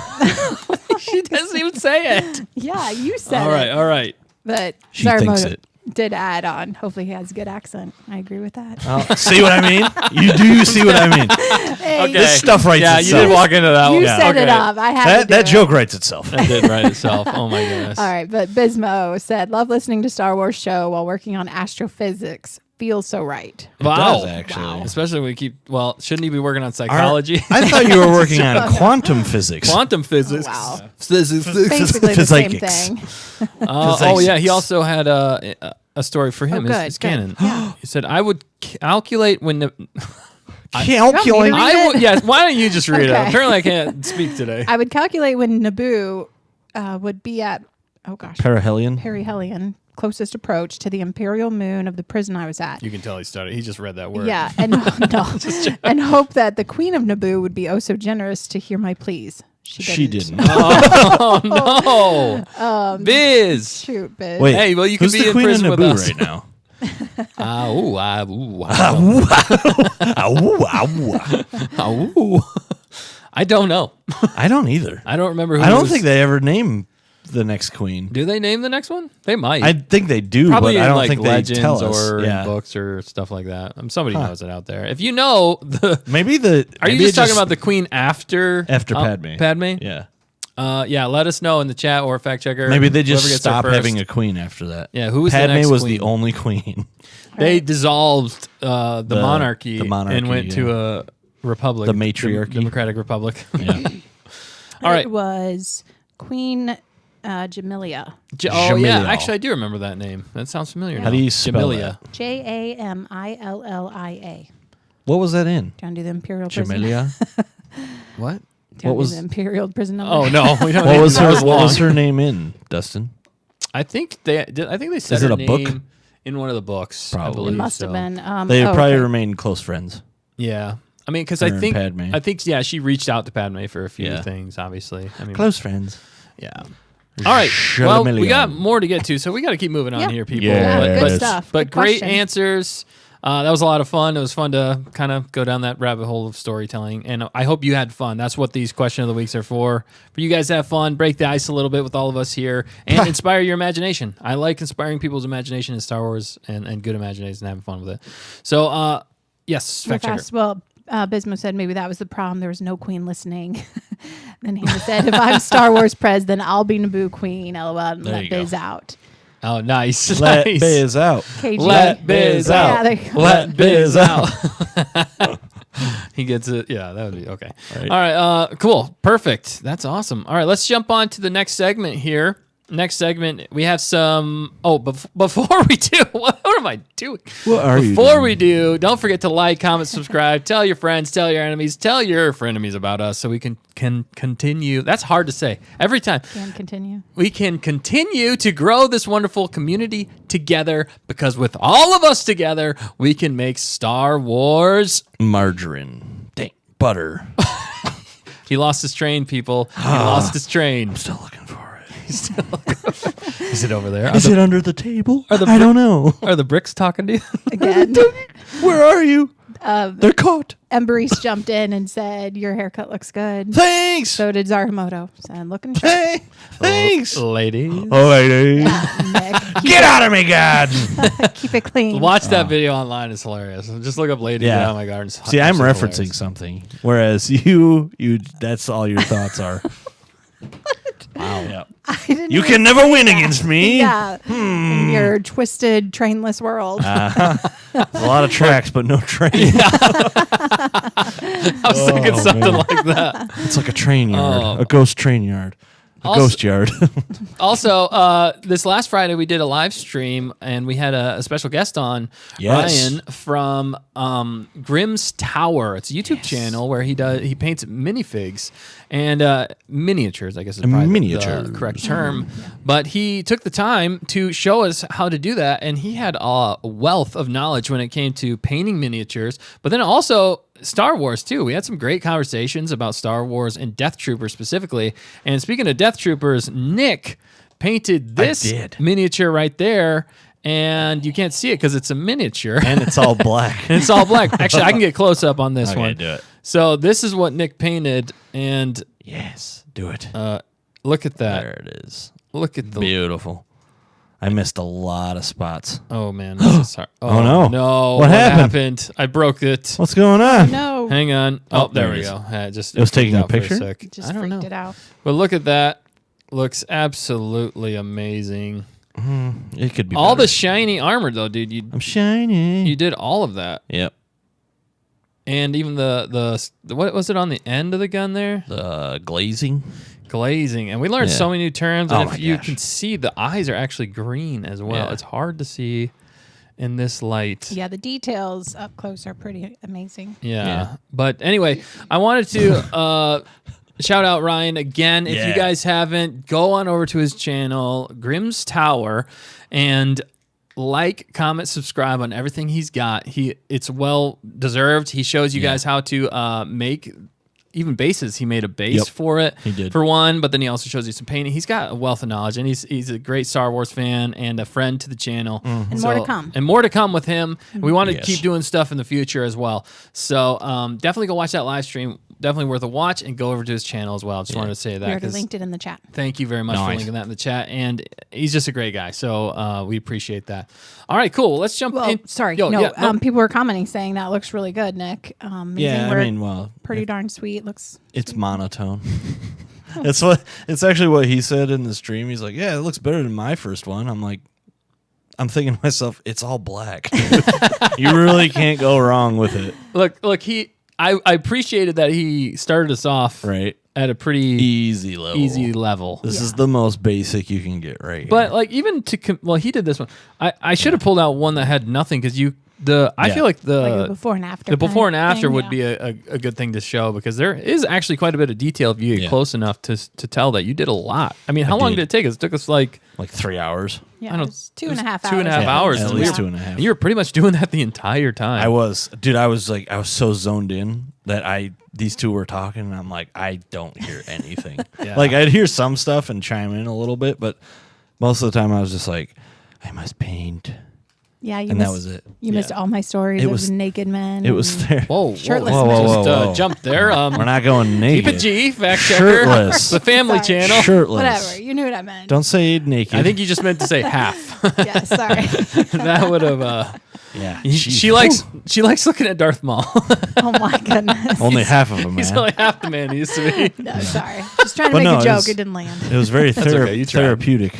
She doesn't even say it. Yeah, you said All right, it. all right. But She thinks Zarmo it. did add on. Hopefully he has a good accent. I agree with that. See what I mean? You see what I mean? Hey, Okay. This stuff writes Yeah, itself. you did walk into that you one. set it Okay. up. I had to do That it. joke writes itself. That did write itself. Oh my goodness. All right, but Bismo said, love listening to Star Wars show while working on astrophysics. Feels so right. Wow. does, actually. Wow. Especially when we keep, well, shouldn't he be working on psychology? I thought you were working on quantum physics. Quantum physics. Wow. Physics. Basically the same Physics. thing. Oh, yeah. He also had a story for him. Oh, good, It's good. canon. Yeah. He said, I would calculate when the. Calculating. read it? Yes. Why don't you just read it? Okay. Apparently, I can't speak today. I would calculate when Naboo would be at, Perihelion. perihelion, closest approach to the imperial moon of the prison I was at. You can tell he studied. He just read that word. Yeah, and and hope that the queen of Naboo would be oh so generous to hear my pleas. She didn't. Oh, no. Biz. Shoot, bitch. Wait, Hey, well, you could who's be the in queen of prison with Naboo us. right now? I don't know. I don't either. I don't remember who I don't was- think they ever name the next queen. Do they name the next one? They might. I think they do, Probably but in I don't like think legends they tell us. or Yeah. in books or stuff like that. Somebody knows it out there. If you know the, Maybe the. are you maybe just it talking about the queen after Padme? Padme? Yeah. Yeah. Let us know in the chat or fact checker. Maybe they just whoever gets there stop first. having a queen after that. Yeah, who was the Padme next was queen? the only queen. They dissolved the monarchy, the monarchy, and went to a republic, The matriarchy. Democratic Republic. Yeah. All right. It was Queen Jamilia. Oh yeah, Jamillia. actually I do remember that name. That sounds familiar. How now. do you spell Jamilia. Jamillia. What was that in? Do you want to do the imperial prison? Jamilia. What? Do you What want to do was- the imperial prison number? Oh no, we don't. What need- was that her? was What was long. her name in Dustin? I think they did. I think they said Is it her a book? name in one of the books. Probably. I It believe, must have so. been. They oh, probably okay. remained close friends. Yeah, I mean, because Her I and think Padme. yeah, she reached out to Padme for a few Yeah. things. Obviously, I mean, Close friends. yeah. All right. Well, we Jamillia. got more to get to, so we got to keep moving on Yeah. here, people. Yeah, but, good but, stuff. But Good great question. answers. That was a lot of fun. It was fun to kind of go down that rabbit hole of storytelling, and I hope you had fun. That's what these question of the weeks are for you guys to have fun, break the ice a little bit with all of us here, and inspire your imagination. I like inspiring people's imagination in Star Wars and good imagination and having fun with it. So, yes, Real fact checker. fast. Well, Bismo said maybe that was the problem. There was no queen listening. Then he said, if I'm Star Wars Prez, then I'll be Naboo Queen. LOL. And There let you go. Biz out. Oh, nice. Let nice. Biz out. KG. Let Biz Yeah, out. there you go. Let Biz out. He gets it. Yeah, that would be okay. Right. All right. Cool. Perfect. That's awesome. All right. Let's jump on to the next segment here. Next segment, we have some. Oh, before we do, what am I doing? What are you Before doing? we do, don't forget to like, comment, subscribe, tell your friends, tell your enemies, tell your frenemies about us so we can continue. That's hard to say every time. Can continue. We can continue to grow this wonderful community together because with all of us together, we can make Star Wars. Margarine. Dang. Butter. He lost his train, people. He lost his train. Still looking for it. Is it over there? Is it under the table? the I don't know. Are the bricks talking to you? Again. Where are you? They're caught. Emberice jumped in and said, your haircut looks good. Thanks. So did Zaramoto. Said, looking sharp. Hey, thanks. Ladies. Oh, lady. Nick, Get out of me, God. keep it clean. Watch that video online. It's hilarious. Just look up ladies. Yeah. Oh my God. It's See, I'm absolutely referencing hilarious. something, whereas you, that's all your thoughts are. Wow. Yeah. I didn't You even can never say win that. against me. Yeah. In your twisted, trainless world. There's a lot of tracks, but no train. I was thinking something like that. It's like a train yard, Oh. a ghost train yard, a Also- ghost yard. Also, this last Friday we did a live stream and we had a special guest on, Yes. Ryan from Grimm's Tower. It's a YouTube channel where he paints minifigs and miniatures, I guess is probably Miniatures. the correct term. But he took the time to show us how to do that, and he had a wealth of knowledge when it came to painting miniatures, but then also Star Wars too. We had some great conversations about Star Wars and Death Troopers specifically. And speaking of Death Troopers, Nick painted this miniature right there. And you can't see it because it's a miniature. And it's all black. And it's all black. Actually, I can get close up on this one. Do it. So this is what Nick painted. And Yes, do it. look at that. There it is. Look at the... Beautiful. I missed a lot of spots. Oh, man. This is hard. Oh, no. No. What happened? I broke it. What's going on? No. Hang on. Oh, there there we it go. It was taking a freaked out for picture? sec. Just I don't freaked know. it out. But look at that. Looks absolutely amazing. It could be All better. the shiny armor, though, dude. I'm shiny. You did all of that. Yep. And even the what was it on the end of the gun there? The glazing. Glazing. And we learned Yeah. so many new terms. Oh And my if you gosh. can see, the eyes are actually green as well. Yeah. It's hard to see in this light. Yeah, the details up close are pretty amazing. Yeah. But anyway, I wanted to shout out Ryan again. If you Yeah. guys haven't, go on over to his channel, Grimm's Tower, and like, comment, subscribe on everything he's got. It's well deserved. He shows you guys how to make even bases. He made a base for it. He did. For one, but then he also shows you some painting. He's got a wealth of knowledge, and he's a great Star Wars fan and a friend to the channel. And more to come. And more to come with him. We want to Yes. keep doing stuff in the future as well. So definitely go watch that live stream. Definitely worth a watch, and go over to his channel as well. Just wanted to say We that. already 'cause linked it in the chat. thank you very much for Nice. linking that in the chat. And he's just a great guy. So we appreciate that. All right, cool. Well, let's jump Well, in. sorry. Yo, no, yeah, no. people were commenting saying that looks really good, Nick. Amazing Yeah, I work. mean, well, pretty darn sweet. Looks. it's monotone. It's actually what he said in the stream. He's like, "Yeah, it looks better than my first one." I'm thinking to myself, it's all black. You really can't go wrong with it, Look, I appreciated that he started us off right? at a pretty Easy level. This is the most basic you can get, right? But like even to he did this one. I should have pulled out one that had nothing because I feel like like a before and after. the before and kind of after thing, would yeah. be a good thing to show because there is actually quite a bit of detail if you get close enough to tell that you did a lot. I mean, how long did. did it take us? It took us like 3 hours. Yeah, I don't- it was 2.5 hours. 2.5 Yeah, hours. at and least we- 2.5. You were pretty much doing that the entire time. I was so zoned in that these two were talking, and I'm like, I don't hear anything. Yeah. Like I'd hear some stuff and chime in a little bit, but most of the time I was just like, I must paint, Yeah, you and missed, that was it. You missed all my stories It of was- naked men. It was and- there. Whoa, Shirtless whoa, men. Just Whoa. jump there. We're not going Keep naked. it G, fact checker. Shirtless. The family Sorry. channel. Shirtless. Whatever. You knew what I meant. Don't say naked. I think you just meant to say half. Yeah, sorry. That would have. Yeah. She likes looking at Darth Maul. Oh my goodness. only half of them, He's man. only half the man he used to be. No, sorry. Just trying to But make no, a it joke. was- It didn't land. It was very okay, you tried. therapeutic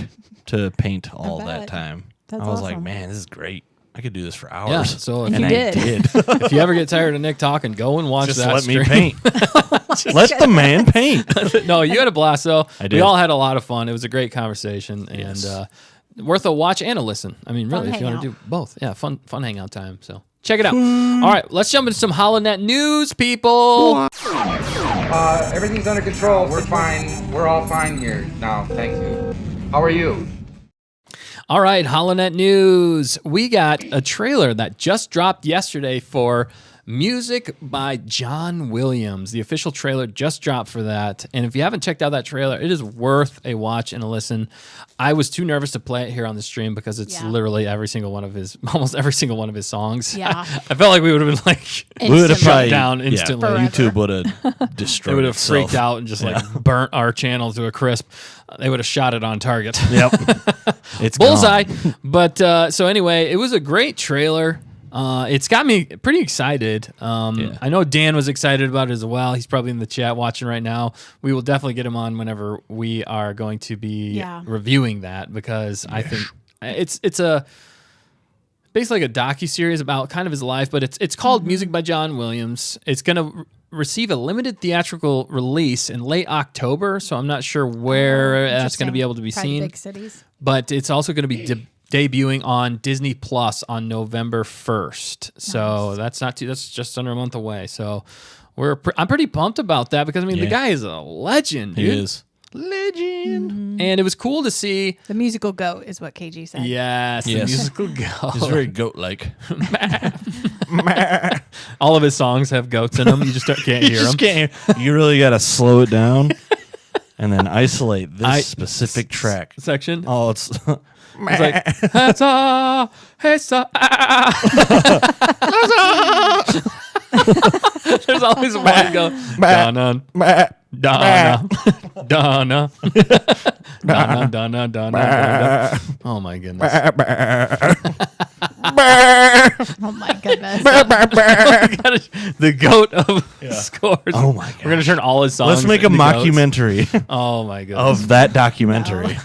to paint all bet. that time. That's I was like, awesome. man, this is great. I could do this for hours. Yeah. So And if you I did. if you ever get tired of Nick talking, go and watch Just that. let me stream. paint. Let the man paint. No, you had a blast though. I We did. all had a lot of fun. It was a great conversation Yes. and worth a watch and a listen. I mean, really, Fun if you want to hangout. do both, yeah, fun hangout time. So check it out. All right, let's jump into some Holonet news, people. Everything's under control. We're fine. We're all fine here now. Thank you. How are you? All right, Holonet news. We got a trailer that just dropped yesterday for music by John Williams. The official trailer just dropped for that. And if you haven't checked out that trailer, it is worth a watch and a listen. I was too nervous to play it here on the stream because it's Yeah. literally almost every single one of his songs. Yeah. I felt like we would have been like, We would have Instantly. probably down instantly. Forever. YouTube would have they destroyed. would have itself. freaked out and just like burnt our channel to a crisp. They would have shot it on target. Yep. It's Bullseye. gone. But so anyway, it was a great trailer. It's got me pretty excited. I know Dan was excited about it as well. He's probably in the chat watching right now. We will definitely get him on whenever we are going to be reviewing that because I think it's basically like a docu-series about kind of his life, but it's called Music by John Williams. It's going to receive a limited theatrical release in late October, so I'm not sure where that's going to be able to be Probably seen. Big cities. But it's also going to be debuting on Disney Plus on November 1st. So that's just under a month away. So I'm pretty pumped about that because I mean the guy is a legend, dude. He is. Legend. And it was cool to see. The musical goat is what KG said. Yes, the Yes. musical goat. It's very goat-like. All of his songs have goats in them. You just can't hear them. Can't hear. You really got to slow it down and then isolate this specific track. Section. Oh, it's It's like, Hesa, Hesa, There's always one go, Donna, Donna, Donna, Donna, Donna, Donna. Oh my goodness. Oh my goodness. The goat of scores. Oh my We're going to turn all his songs Let's make a into goats. mockumentary Oh my goodness. of that documentary.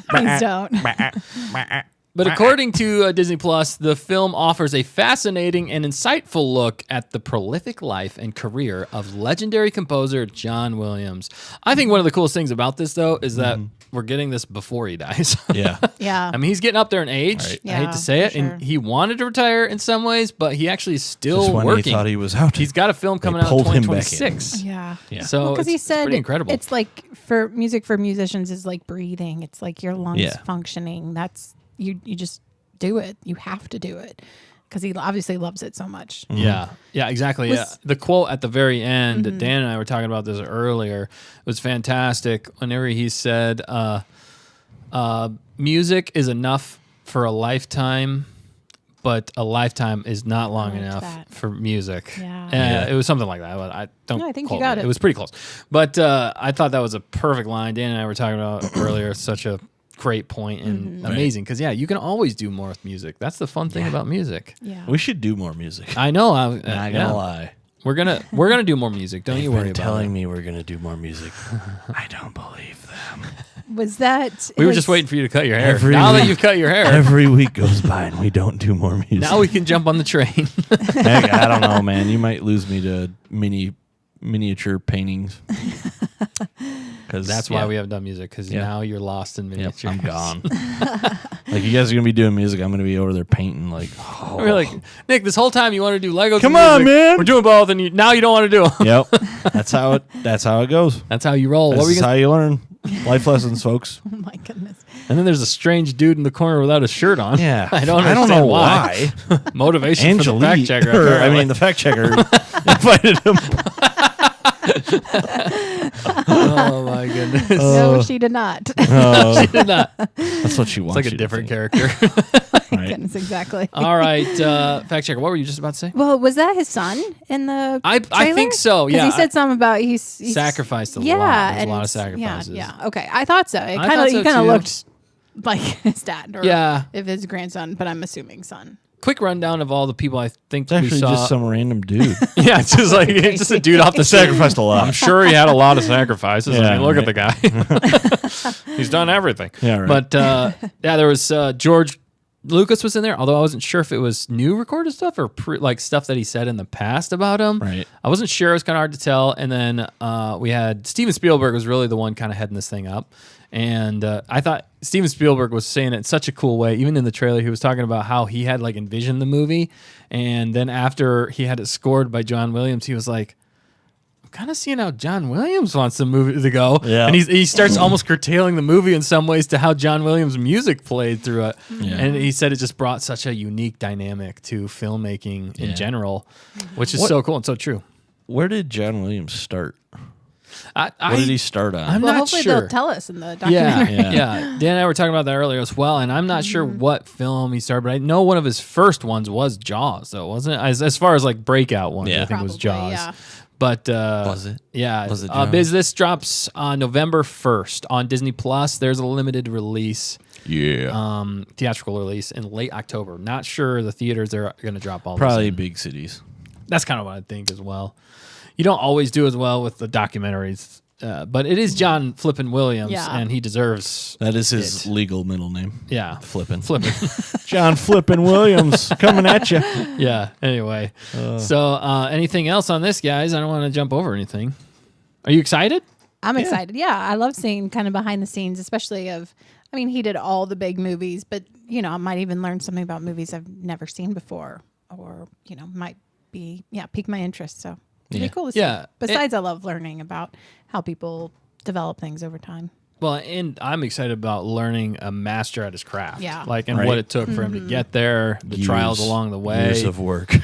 Please don't. But according to Disney Plus, the film offers a fascinating and insightful look at the prolific life and career of legendary composer John Williams. I think one of the coolest things about this, though, is that we're getting this before he dies. Yeah. Yeah. I mean, he's getting up there in age. Right. I hate Yeah, to say it. for And sure. he wanted to retire in some ways, but he actually is still Just when working. he thought he was out. He's got a film coming out in pulled him back in. 2026. Yeah. Yeah. So Because he it's said pretty incredible. it's like for music for musicians is like breathing. It's like your lungs Yeah. functioning. That's you just do it. You have to do it because he obviously loves it so much. Yeah, yeah, exactly. Was- Yeah. The quote at the very end, Dan and I were talking about this earlier, was fantastic. Whenever he said, music is enough for a lifetime, but a lifetime is not long liked enough that. for music. Yeah. It was something like that. I don't. No, I think you quote got me. it. It was pretty close, but I thought that was a perfect line. Dan and I were talking about earlier. Such a great point and amazing because you can always do more with music. That's the fun thing about music. Yeah. We should do more music. I know. Not gonna lie. We're gonna do more music. Don't you They've worry been about telling it. me we're gonna do more music. I don't believe them. Was that We were his- just waiting for you to cut your hair. Every Now that week- you've cut your hair, Every week goes by and we don't do more music. now we can jump on the train. Heck, I don't know, man. You might lose me to miniature paintings. Because That's why we haven't done music because now you're lost in miniature. I'm gone. Like you guys are gonna be doing music, I'm gonna be over there painting. Like, We're like, Nick, this whole time you want to do Legos. Come and on, music. man. We're doing both, and now you don't want to do them. yep. That's how it goes. That's how you roll. What were This you is gonna? how you learn life lessons, folks. Oh my goodness. And then there's a strange dude in the corner without a shirt on. Yeah, I don't understand know why. Motivation for the fact checker. apparently. the fact checker invited him. Oh my goodness. No, she did not. Oh, She did not. that's what she wants. It's like a you to different think. character. Right. Goodness, exactly. All right, fact checker. What were you just about to say? Well, was that his son in the I trailer? think so. 'Cause Yeah, he said something about he's sacrificed a yeah, lot. There's a and lot of it's- sacrifices. Yeah. Okay, I thought so. It I kind thought of so he kind of too. looked like his dad, or Yeah. if his grandson, but I'm assuming son. Quick rundown of all the people I think It's actually we saw. just some random dude. Yeah, it's just like it's just a dude off the street. Sacrificed a lot. I'm sure he had a lot of sacrifices. I Yeah, mean, look right. at the guy. He's done everything. Yeah, right. But yeah, there was George Lucas was in there, although I wasn't sure if it was new recorded stuff or like stuff that he said in the past about him. Right. I wasn't sure. It was kind of hard to tell. And then we had Steven Spielberg was really the one kind of heading this thing up. And I thought Steven Spielberg was saying it in such a cool way. Even in the trailer, he was talking about how he had like envisioned the movie. And then after he had it scored by John Williams, he was like, I'm kind of seeing how John Williams wants the movie to go. Yeah. And he starts almost curtailing the movie in some ways to how John Williams' music played through it. Yeah. And he said it just brought such a unique dynamic to filmmaking in Yeah. general, which is What- so cool and so true. Where did John Williams start? What What did he start on? I'm Well, not hopefully sure. they'll tell us in the Yeah, documentary. yeah. Dan and I were talking about that earlier as well, and I'm not sure what film he started, but I know one of his first ones was Jaws, though, wasn't it? As far as like breakout ones, Yeah. I think it was Probably, Jaws. yeah. But Was it? Yeah. Was it Biz, Jaws? this drops on November 1st on Disney Plus. There's a limited release, Yeah. theatrical release in late October. Not sure the theaters are going to drop all this Probably in. big cities. That's kind of what I think as well. You don't always do as well with the documentaries, but it is John Flippin' Williams, Yeah. and he deserves. That is his legal middle name. Yeah, Flippin'. Flippin'. John Flippin' Williams coming at you. Yeah. Anyway, so anything else on this, guys? I don't want to jump over anything. Are you excited? I'm excited. Yeah, I love seeing kind of behind the scenes, especially of. I mean, he did all the big movies, but I might even learn something about movies I've never seen before, or might be pique my interest. So it'd be cool to see. Yeah. Besides, I love learning about how people develop things over time. Well, and I'm excited about learning a master at his craft. Yeah. And what it took for him to get there, the trials along the way. Years of work.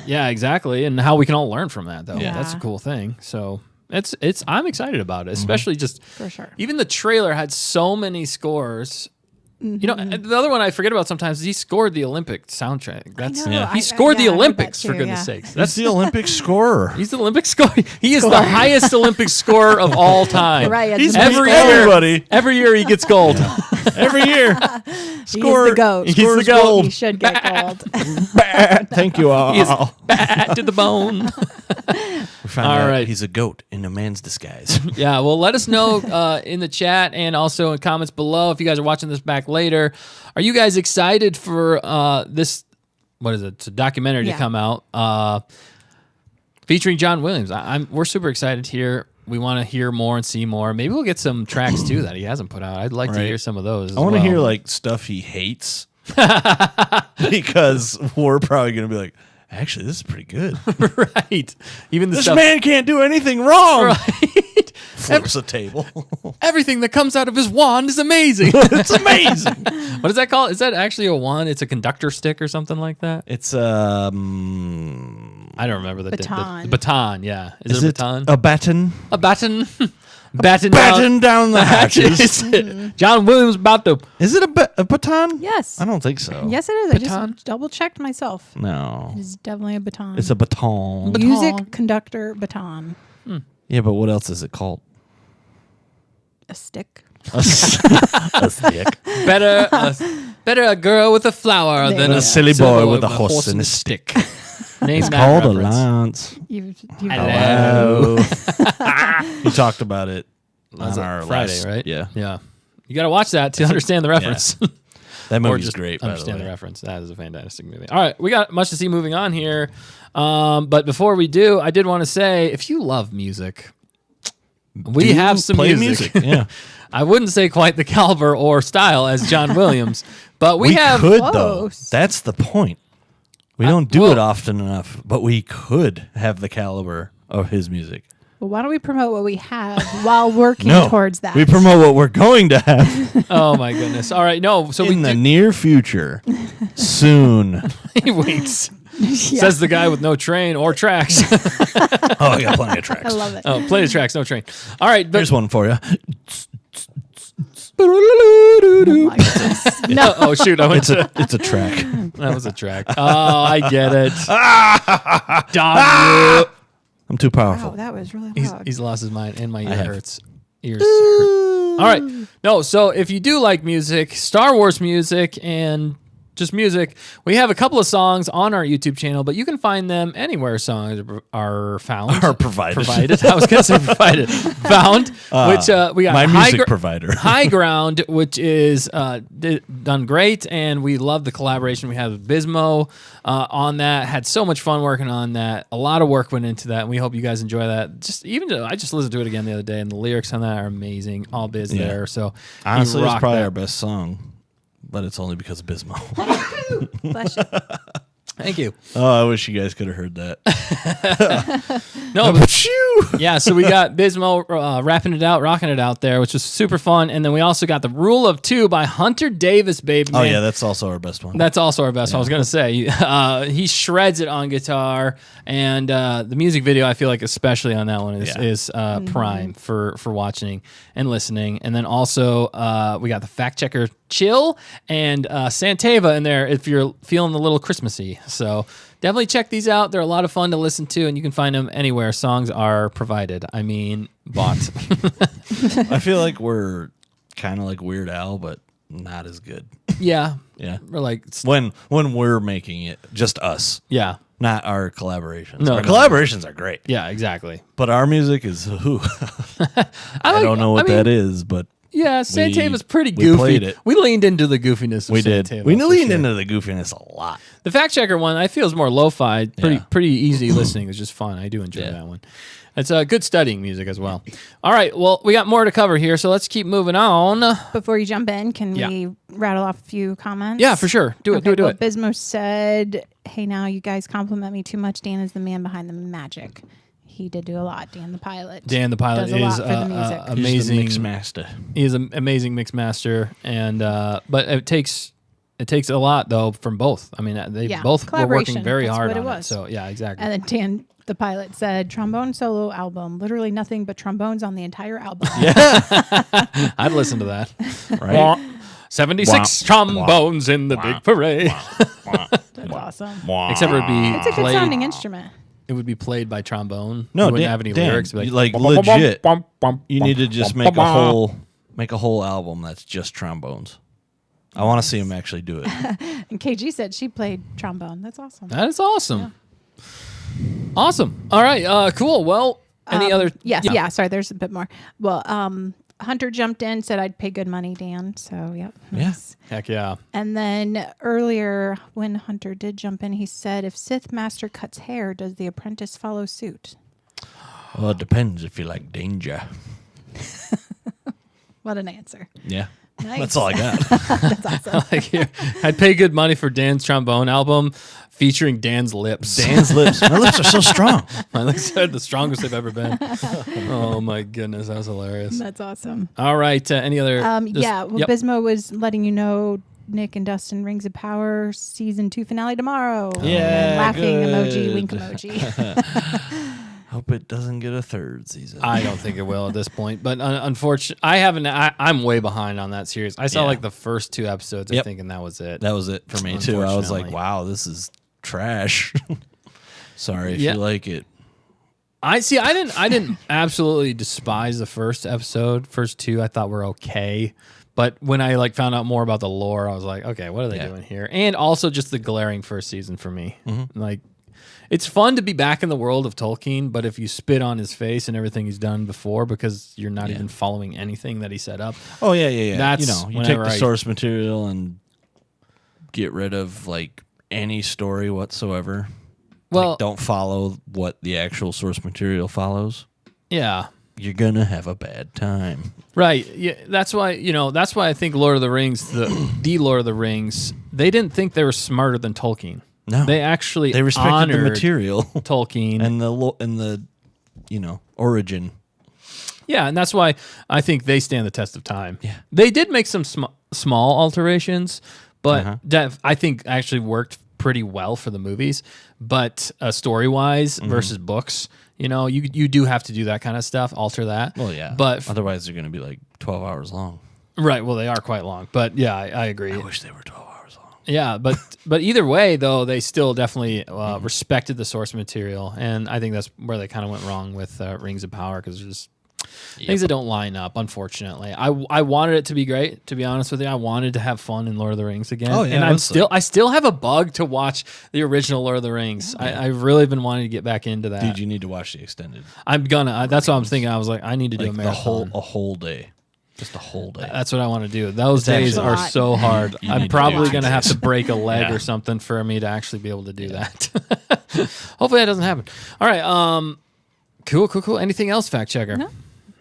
Yeah, exactly. And how we can all learn from that, though. Yeah. That's a cool thing. So I'm excited about it, especially just For sure. even the trailer had so many scores. You know, the other one I forget about sometimes is he scored the Olympic soundtrack. That's know. he scored the I heard that Olympics too, for goodness yeah. sakes. That's the Olympic scorer. He's the Olympic score. He is the highest Olympic scorer of all time. Right. it's He's the every best year. everybody. Every year he gets gold. Every year. He's the goat. He's the Scores goat. gold. He should get gold. Thank you all. He is bad to the bone. We found All out right. he's a goat in a man's disguise. Yeah, well, let us know in the chat and also in comments below if you guys are watching this back later. Are you guys excited for this? What is it? It's a documentary to Yeah. come out featuring John Williams. We're super excited here. We want to hear more and see more. Maybe we'll get some tracks too that he hasn't put out. I'd like to Right. hear some of those. I want to hear like stuff he hates because we're probably going to be like, actually, this is pretty good. right. Even the This stuff. man can't do anything wrong. Right. Flips a table. Everything that comes out of his wand is amazing. It's amazing. What is that called? Is that actually a wand? It's a conductor stick or something like that. It's I don't remember the Baton. the baton. Yeah, is is it a it baton? a baton? A baton. Baton Baton down the hatches. John Williams about to. Is it a baton? Yes. I don't think so. Yes, it is. I Baton? just double checked myself. No. It is definitely a baton. It's a baton. music conductor baton. Yeah, but what else is it called? A stick. A stick. Better a girl with a flower There than you a go. silly silly boy with a horse and a stick. Name It's that called a reference. lance. You've Hello. He talked about it Was on it our Friday, last, right? Yeah. Yeah. You got to watch that to understand the reference. That or movie's just great, by the understand way. the reference. That is a fantastic movie. All right, we got much to see moving on here. But before we do, I did want to say, if you love music, we Do have some play music. Yeah. I wouldn't say quite the caliber or style as John Williams, but we have. could, though. Close. That's the point. We don't do well- it often enough, but we could have the caliber of his music. Well, why don't we promote what we have while working No, towards that? we promote what we're going to have Oh my goodness! All right, no. So in we the do, near future, soon. he winks. Says the guy with no train or tracks. Oh, I got plenty of I tracks. love it. Oh, plenty of tracks, no train. All right, but Here's one for you. Oh my goodness. No. oh shoot, I went to It's a track. that was a track. Oh, I get it. Dog. I'm too powerful. Wow, that was really He's, loud. he's lost his mind, and my ear have. hurts. Ears hurt. All right. No, so if you do like music, Star Wars music, and just music, we have a couple of songs on our YouTube channel, but you can find them anywhere songs are found. Are provided. I was going to say provided. Found, which we got My High music provider. High Ground, which is done great, and we love the collaboration we have with Bismo on that. Had so much fun working on that. A lot of work went into that, and we hope you guys enjoy that. I just listened to it again the other day, and the lyrics on that are amazing. All Biz Yeah. there, so he Honestly, it's rocked probably that. our best song, but it's only because of Bismo. Bless you. Thank you. Oh, I wish you guys could have heard that. No, but Phew. yeah, so we got Bismo rapping it out, rocking it out there, which was super fun. And then we also got The Rule of Two by Hunter Davis, baby. Oh man. yeah, that's also our best one. That's also our best one. I was going to say. He shreds it on guitar. And the music video, I feel like, especially on that one, is prime for watching and listening. And then also, we got the Fact Checker Chill and Santava in there if you're feeling a little Christmassy. So definitely check these out. They're a lot of fun to listen to, and you can find them anywhere songs are provided. I mean, bought. I feel like we're kind of like Weird Al, but not as good. Yeah. Yeah. We're like, When we're making it, just us, yeah. not our collaborations. No, our no. collaborations are great, Yeah, exactly. but our music is I don't know what that is, but Yeah, Santava's pretty we goofy. played it. We leaned into the goofiness of we did. Santava, We for leaned sure. into the goofiness a lot. The Fact Checker one, I feel is more lo-fi, pretty Yeah. easy listening. It's just fun. I do enjoy Yeah. that one. It's good studying music as well. All right, well, we got more to cover here, so let's keep moving on. Before you jump in, can Yeah. we rattle off a few comments? Yeah, for sure. Do it. Well, Bismo said, "Hey, now you guys compliment me too much. Dan is the man behind the magic." He did do a lot. Dan the pilot. Dan the pilot does a lot is for the music. amazing mix master. He is an amazing mix master, and but it takes a lot though from both. I mean, they both were working very That's hard what on it it. was. So yeah, exactly. And then Dan the pilot said, trombone solo album, literally nothing but trombones on the entire album. I'd listen to that. Right? 76 trombones in the big parade. That's awesome. Except for it'd be It's a good played. sounding instrument. It would be played by trombone. No, it wouldn't Dan, have any Dan, lyrics. It'd be like legit. You need to just make a whole album that's just trombones. I want to see him actually do it. And KG said she played trombone. That's awesome. That is awesome. Awesome. All right. Cool. Well, any other? Yes. Yeah. Sorry. There's a bit more. Well, Hunter jumped in, said I'd pay good money, Dan. So, yep. Nice. Heck yeah. And then earlier, when Hunter did jump in, he said, if Sith Master cuts hair, does the apprentice follow suit? Well, it depends if you like danger. What an answer. Yeah. Nice. That's all I got. That's awesome. I'd pay good money for Dan's trombone album featuring Dan's lips. Dan's lips. My lips are so strong. My lips are the strongest they've ever been. Oh my goodness, that was hilarious. That's awesome. All right, any other? Well, Bismo was letting you know Nick and Dustin Rings of Power season 2 finale tomorrow. Yeah, And laughing good. emoji, wink emoji. Hope it doesn't get a third season. I don't think it will at this point, but unfortunately, I'm way behind on that series. I saw like the first 2 episodes, I think, and that was it. That was it for me too. I was like, Unfortunately. wow, this is trash. Sorry if you like it. I didn't absolutely despise the first episode. First 2 I thought were okay. But when I found out more about the lore, I was like, okay, what are they doing here? And also just the glaring first season for me. It's fun to be back in the world of Tolkien, but if you spit on his face and everything he's done before because you're not even following anything that he set up. Oh yeah. That's you take the source material and get rid of any story whatsoever. Well, don't follow what the actual source material follows. Yeah. You're gonna have a bad time. Right. Yeah. That's why I think Lord of the Rings, the Lord of the Rings, they didn't think they were smarter than Tolkien. No, they respected the material, Tolkien, and the origin. Yeah, and that's why I think they stand the test of time. Yeah, they did make some small alterations, but I think actually worked pretty well for the movies. But story wise versus books, you do have to do that kind of stuff, alter that. Well, yeah, but otherwise they're going to be 12 hours long. Right. Well, they are quite long, but yeah, I agree. I wish they were 12 hours long. Yeah, but either way, though, they still definitely respected the source material, and I think that's where they kind of went wrong with Rings of Power because there's just things that don't line up. Unfortunately, I wanted it to be great. To be honest with you, I wanted to have fun in Lord of the Rings again. Oh yeah, and I still have a bug to watch the original Lord of the Rings. I've really been wanting to get back into that. Dude, you need to watch the extended. I'm gonna. That's what I'm thinking. I was like, I need to do a marathon. a whole day. Just a whole day. That's what I want to do. Those days are so hard. I'm probably going to have to break a leg or something for me to actually be able to do that. Hopefully that doesn't happen. All right. Cool. Anything else, fact checker? No.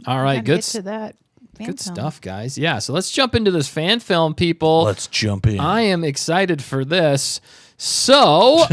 All right. Get to that Good stuff, guys. Yeah. So let's jump into this fan film, people. Let's jump in. I am excited for this. So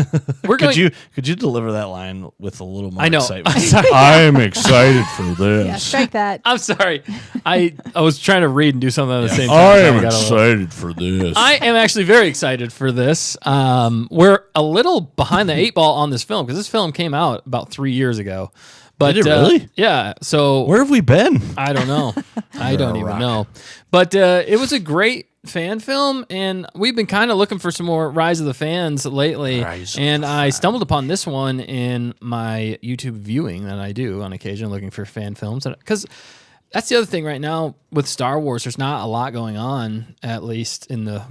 we're going. Could you deliver that line with a little more I know. excitement? I'm excited for this. Yeah, strike that. I'm sorry. I was trying to read and do something at the same time. I so am got a little- excited for this. I am actually very excited for this. We're a little behind the 8 ball on this film because this film came out about 3 years ago. But, Did it really? Yeah. So where have we been? I don't know. I don't even know. But it was a great fan film, and we've been kind of looking for some more Rise of the Fans lately. And I stumbled upon this one in my YouTube viewing that I do on occasion, looking for fan films. Because that's the other thing right now with Star Wars. There's not a lot going on, at least in the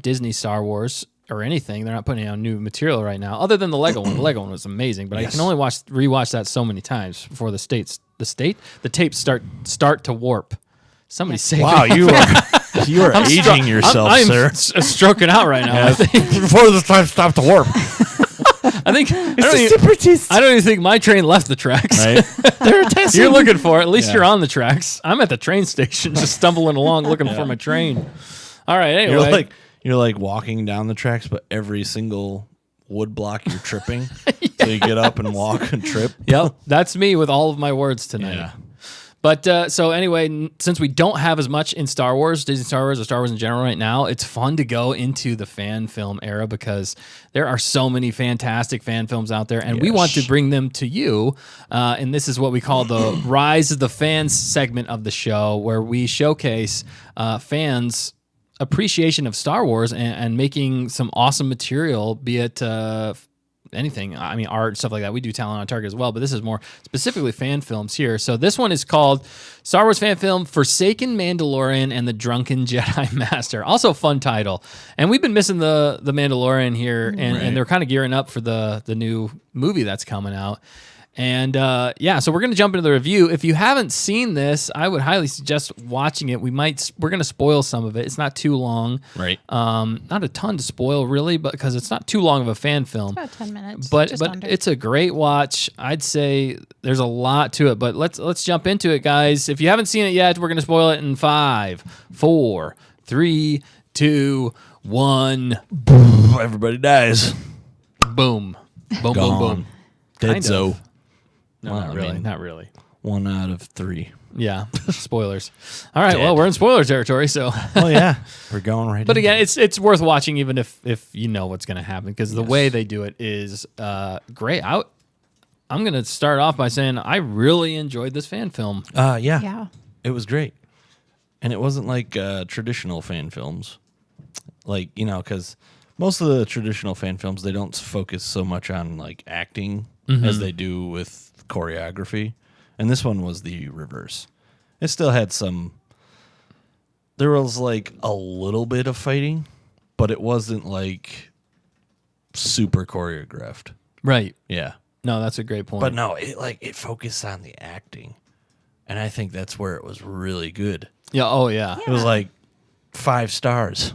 Disney Star Wars or anything. They're not putting out new material right now, other than the Lego one. The Lego one was amazing, but I can only rewatch that so many times before the tapes start to warp. Somebody say, "Wow, you are aging yourself, sir." I'm stroking out right now. I think. Before the time stopped to warp. I don't even think my train left the tracks. Right? You're looking for it. At least you're on the tracks. I'm at the train station, just stumbling along looking for my train. All right. Anyway, You're like walking down the tracks, but every single wood block you're tripping. So you get up and walk and trip. Yep, that's me with all of my words tonight. Yeah. But so anyway, since we don't have as much in Star Wars, Disney Star Wars, or Star Wars in general right now, it's fun to go into the fan film era because there are so many fantastic fan films out there, and we want to bring them to you. And this is what we call the Rise of the Fans segment of the show, where we showcase fans' appreciation of Star Wars and making some awesome material, be it anything. I mean, art, stuff like that. We do Talent on Target as well, but this is more specifically fan films here. So this one is called Star Wars fan film Forsaken Mandalorian and the Drunken Jedi Master. Also a fun title. And we've been missing the Mandalorian here, and they're kind of gearing up for the new movie that's coming out. And so we're going to jump into the review. If you haven't seen this, I would highly suggest watching it. We're going to spoil some of it. It's not too long. Right. Not a ton to spoil, really, but because it's not too long of a fan film. About 10 minutes. But just under. it's a great watch. I'd say there's a lot to it, but let's jump into it, guys. If you haven't seen it yet, we're going to spoil it in 5, 4, 3, 2, 1. Everybody dies. Boom. Boom, boom, Gone. boom. Dead Zo. No, Well, not I really. mean- Not really. 1 out of 3. Yeah. Spoilers. All right. Dead. Well, we're in spoiler territory, so. Oh yeah, we're going right. But in. again, it's worth watching even if you know what's going to happen, because the way they do it is great. I'm going to start off by saying I really enjoyed this fan film. Yeah. It was great, and it wasn't like traditional fan films, like because most of the traditional fan films, they don't focus so much on like acting as they do with choreography, and this one was the reverse. It still had there was like a little bit of fighting, but it wasn't like super choreographed. Right. Yeah. No, that's a great point. But no, it focused on the acting, and I think that's where it was really good. Yeah. Oh, yeah. It was like 5 stars.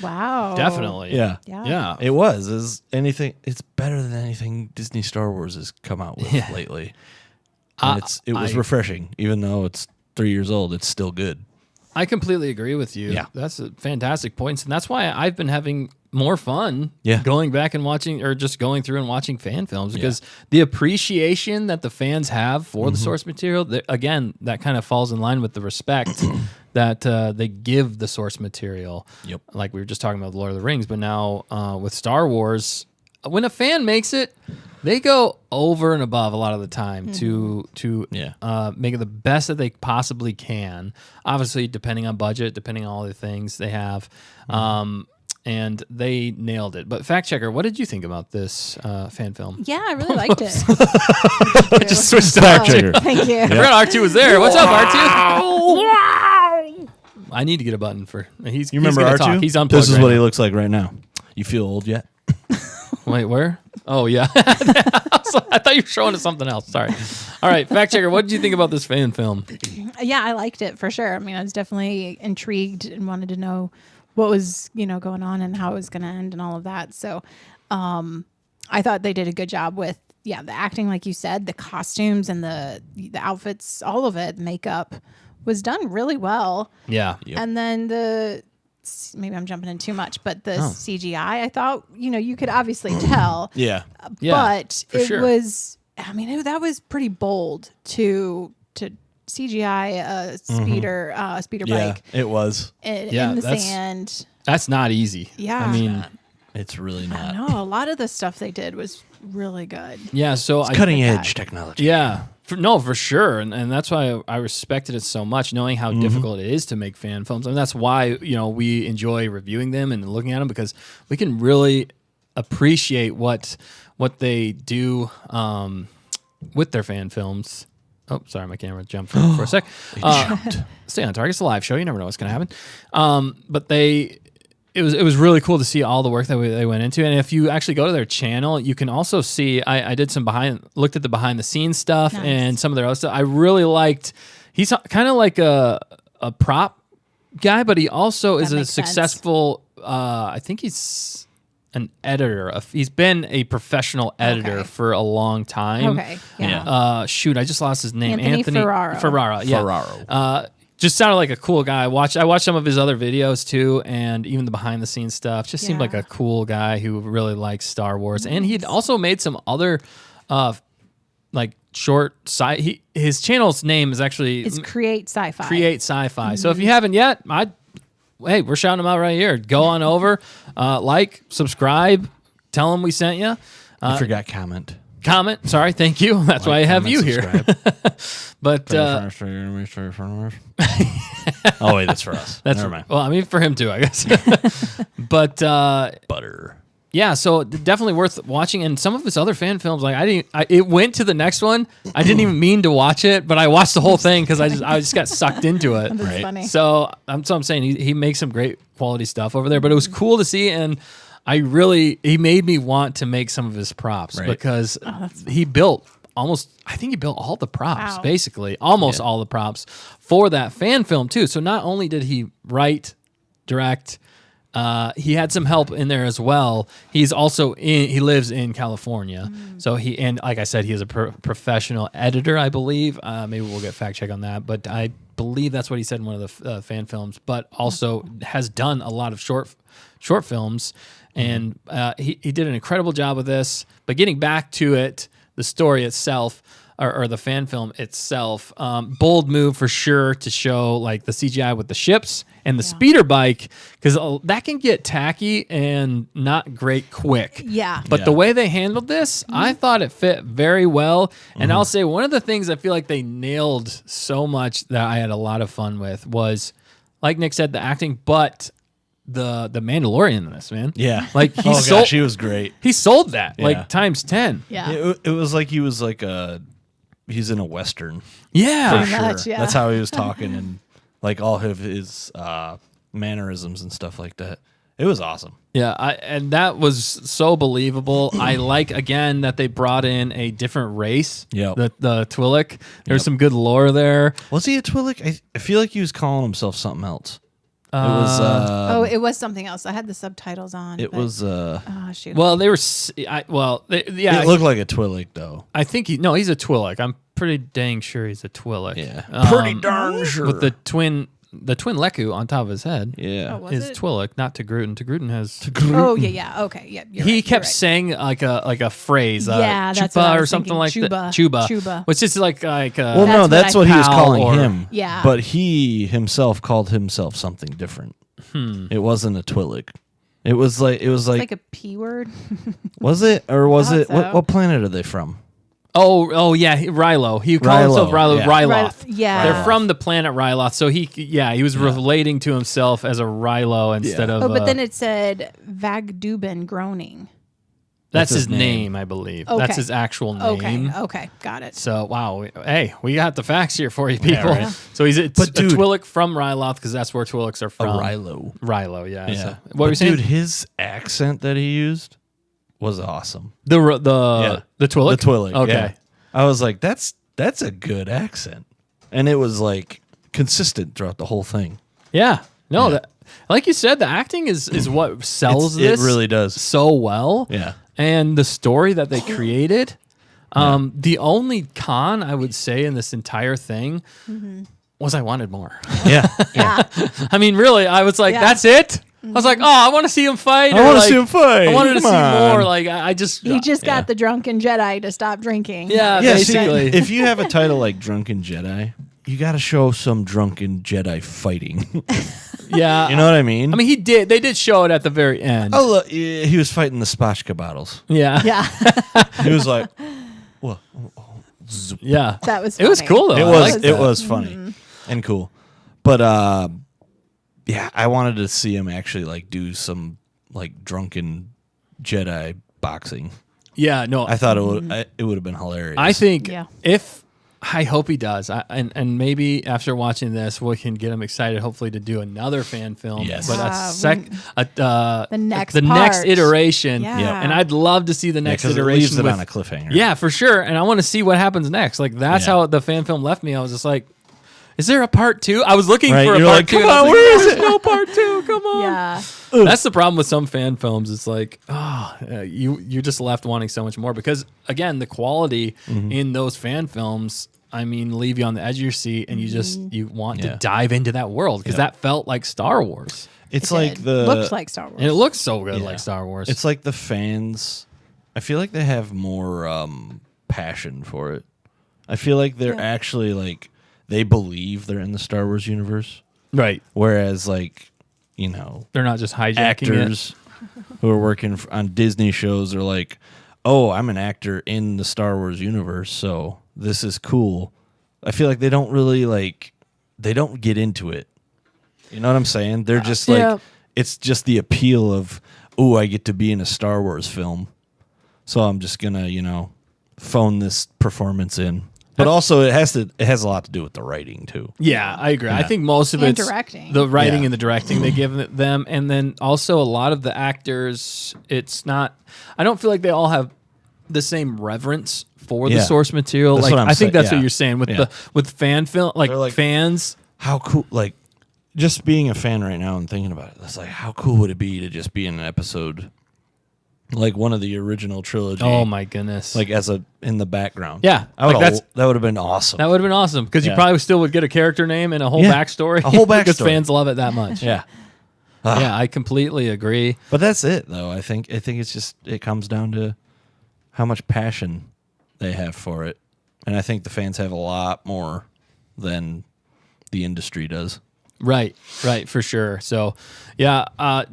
Wow. Definitely. Yeah. Yeah. It was. It's better than anything Disney Star Wars has come out with lately. And it was refreshing, even though it's 3 years old. It's still good. I completely agree with you. Yeah. That's a fantastic points, and that's why I've been having more fun Yeah. going back and watching, or just going through and watching fan films, because the appreciation that the fans have for the source material, again, that kind of falls in line with the respect that they give the source material. Yep. Like we were just talking about Lord of the Rings, but now with Star Wars, when a fan makes it, they go over and above a lot of the time to make it the best that they possibly can. Obviously, depending on budget, depending on all the things they have. And they nailed it. But fact checker, what did you think about this fan film? Yeah, I really liked it. Just switched to Fact R2. checker. Thank you. I forgot R2 was there. What's up, R2? I need to get a button for. You remember gonna R2? talk. He's unplugged. This is right what now. he looks like right now. You feel old yet? Wait, where? Oh, yeah. I thought you were showing us something else. Sorry. All right, fact checker, what did you think about this fan film? Yeah, I liked it for sure. I mean, I was definitely intrigued and wanted to know what was, going on and how it was going to end and all of that. So I thought they did a good job with, the acting, like you said, the costumes and the outfits, all of it, makeup was done really well. Yeah. And then maybe I'm jumping in too much, but the CGI, I thought, you could obviously tell. Yeah. But for it sure. was, that was pretty bold to CGI a speeder bike It was. in the sand. That's not easy. Yeah. I mean, It's really not. No, a lot of the stuff they did was really good. yeah, so I Cutting like edge that. technology. Yeah. For sure. And that's why I respected it so much, knowing how difficult it is to make fan films. And that's why, we enjoy reviewing them and looking at them, because we can really appreciate what they do with their fan films. Oh, sorry, my camera jumped for a sec. Stay on target. It's a live show. You never know what's going to happen. But it was really cool to see all the work that they went into. And if you actually go to their channel, you can also see, I did some looked at the behind the scenes stuff and some of their other stuff. I really liked, he's kind of like a prop guy, but he also is a makes sense. successful, I think he's an editor. He's been a professional editor for a long time. Okay. Yeah. Shoot, I just lost his name. Anthony Ferraro. Ferraro. Yeah. Ferraro. just sounded like a cool guy. I watched some of his other videos too, and even the behind the scenes stuff. Just seemed like a cool guy who really likes Star Wars. And he'd also made some other like short his channel's name is actually Create Sci-Fi. Create Sci-Fi. So if you haven't yet, hey, we're shouting him out right here. Go on over, like, subscribe, tell him we sent you. I forgot comment. Comment. Sorry, thank you. That's why I have you here. But Oh wait, that's for us. that's Never mind. well, I mean for him too, I guess. But Butter. yeah, so definitely worth watching. And some of his other fan films, like it went to the next one. I didn't even mean to watch it, but I watched the whole thing because I just got sucked into it. That's funny. So I'm saying he makes some great quality stuff over there. But it was cool to see, and he made me want to make some of his props because he built I think he built all the props, basically, almost all the props for that fan film too. So not only did he write, direct, he had some help in there as well. He's also he lives in California. So and like I said, he is a professional editor, I believe. Maybe we'll get fact check on that, but I believe that's what he said in one of the fan films, but also has done a lot of short films. And he did an incredible job with this. But getting back to it, the story itself, or the fan film itself, bold move for sure to show like the CGI with the ships and the speeder bike, because that can get tacky and not great quick. Yeah. But the way they handled this, I thought it fit very well. And I'll say one of the things I feel like they nailed so much that I had a lot of fun with was, like Nick said, the acting, but the Mandalorian in this, man. Yeah. Like he was great. He sold that Yeah. like times 10. Yeah. It was like he was like he's in a Western. Yeah. Pretty much, yeah. That's how he was talking and like all of his mannerisms and stuff like that. It was awesome. Yeah, and that was so believable. I like, again, that they brought in a different race. Yep. The Twi'lek. There's some good lore there. Was he a Twi'lek? I feel like he was calling himself something else. It was. it was something else. I had the subtitles on. It but- was. Oh, shoot. Well, they were. Yeah. It looked like a Twi'lek though. I think he's a Twi'lek. I'm pretty dang sure he's a Twi'lek. Yeah. Pretty darn sure. With the twin Leku on top of his head. Yeah. Oh, was Is it? Twi'lek, not Tagruden. Tagruden has. Oh yeah. Okay, yeah. He kept saying like a phrase, Yeah, that's what I chupa or was something thinking. like that. Chuba. Chuba, Chuba. which is like Well, That's no, what that's I what he was thought. calling Or- him. Yeah. But he himself called himself something different. It wasn't a Twi'lek. It was like like a P word. was it or was thought it so. what planet are they from? Oh yeah, Rilo. He called himself Rilo, yeah. Ryloth. Yeah. They're from the planet Ryloth, so he was relating to himself as a Rilo instead of. Oh, but then it said Vagduben groaning. that's his his name. name, I believe. Okay. That's his actual name. Okay, got it. So wow, we got the facts here for you, people. right. So he's a But dude- Twi'lek from Ryloth because that's where Twi'leks are from. Rilo. Rilo, yeah. Yeah. So, what were you saying? Dude, his accent that he used was awesome. the Yeah. Twi'lek. The Twi'lek. Okay. Yeah. I was like, that's a good accent, and it was like consistent throughout the whole thing. Yeah. No, Yeah. that, like you said, the acting is what sells It this. really does. so well. Yeah. And the story that they created. The only con I would say in this entire thing was I wanted more. Yeah. Yeah. I mean, really, I was like, Yeah. that's it? I was like, oh, I want to see him fight. I or, want to like, see him fight. I wanted to Come see on. more. Like, I just. He just got the drunken Jedi to stop drinking. Yeah, Yeah, see, basically. if you have a title like Drunken Jedi, you got to show some Drunken Jedi fighting. yeah. You know what I mean? I mean, they did show it at the very end. oh, look, he was fighting the spatchka bottles. Yeah. Yeah. He was like, well, Yeah. That was It was funny. cool, though. it I was liked it that. was funny and cool, but yeah, I wanted to see him actually like do some like drunken Jedi boxing. Yeah, no. I thought it would have been hilarious. I think Yeah. I hope he does. And maybe after watching this, we can get him excited, hopefully, to do another fan film. Yes. But The next the next part. iteration. Yeah. Yep. And I'd love to see the next because it iteration. leaves it with- on a cliffhanger. Yeah, for sure. And I want to see what happens next. Like, that's Yeah. how the fan film left me. I was just like, is there a part two? I was looking Right, for a you're part like, two. come and I was on, like, where is there's no part two. Come on. Yeah. That's the problem with some fan films. It's like, you're just left wanting so much more because, again, the quality in those fan films I mean, leave you on the edge of your seat, and you want to Yeah. dive into that world because that felt like Star Wars. It's It like did. the looked like Star Wars. And it looks so good Yeah. like Star Wars. It's like the fans. I feel like they have more passion for it. I feel like they're actually like they believe they're in the Star Wars universe, right. whereas like you know They're not just hijacking actors who are working on Disney shows are like, oh, I'm an actor in the Star Wars universe, so this is cool. I feel like they don't really they don't get into it. You know what I'm saying? They're just like, it's just the appeal of, oh, I get to be in a Star Wars film. So I'm just going to, phone this performance in. But also it has a lot to do with the writing too. Yeah, I agree. I think most of And it's directing. the writing Yeah. and the directing they give them, and then also a lot of the actors. It's not. I don't feel like they all have the same reverence for the Yeah. source material. That's Like what I'm I think saying, that's what yeah. you're saying with Yeah. with fan film, They're like- fans. How cool, like just being a fan right now and thinking about it, it's like, how cool would it be to just be in an episode like one of the original trilogy? Oh my goodness! Like in the background. Yeah, I would like that would have been awesome. that would have been awesome because you Yeah. probably still would get a character name and a whole Yeah. backstory. A whole because backstory. fans love it that much. Yeah. Yeah, I completely agree. But that's it though. I think it's just it comes down to how much passion they have for it. And I think the fans have a lot more than the industry does. Right, for sure. So, yeah, I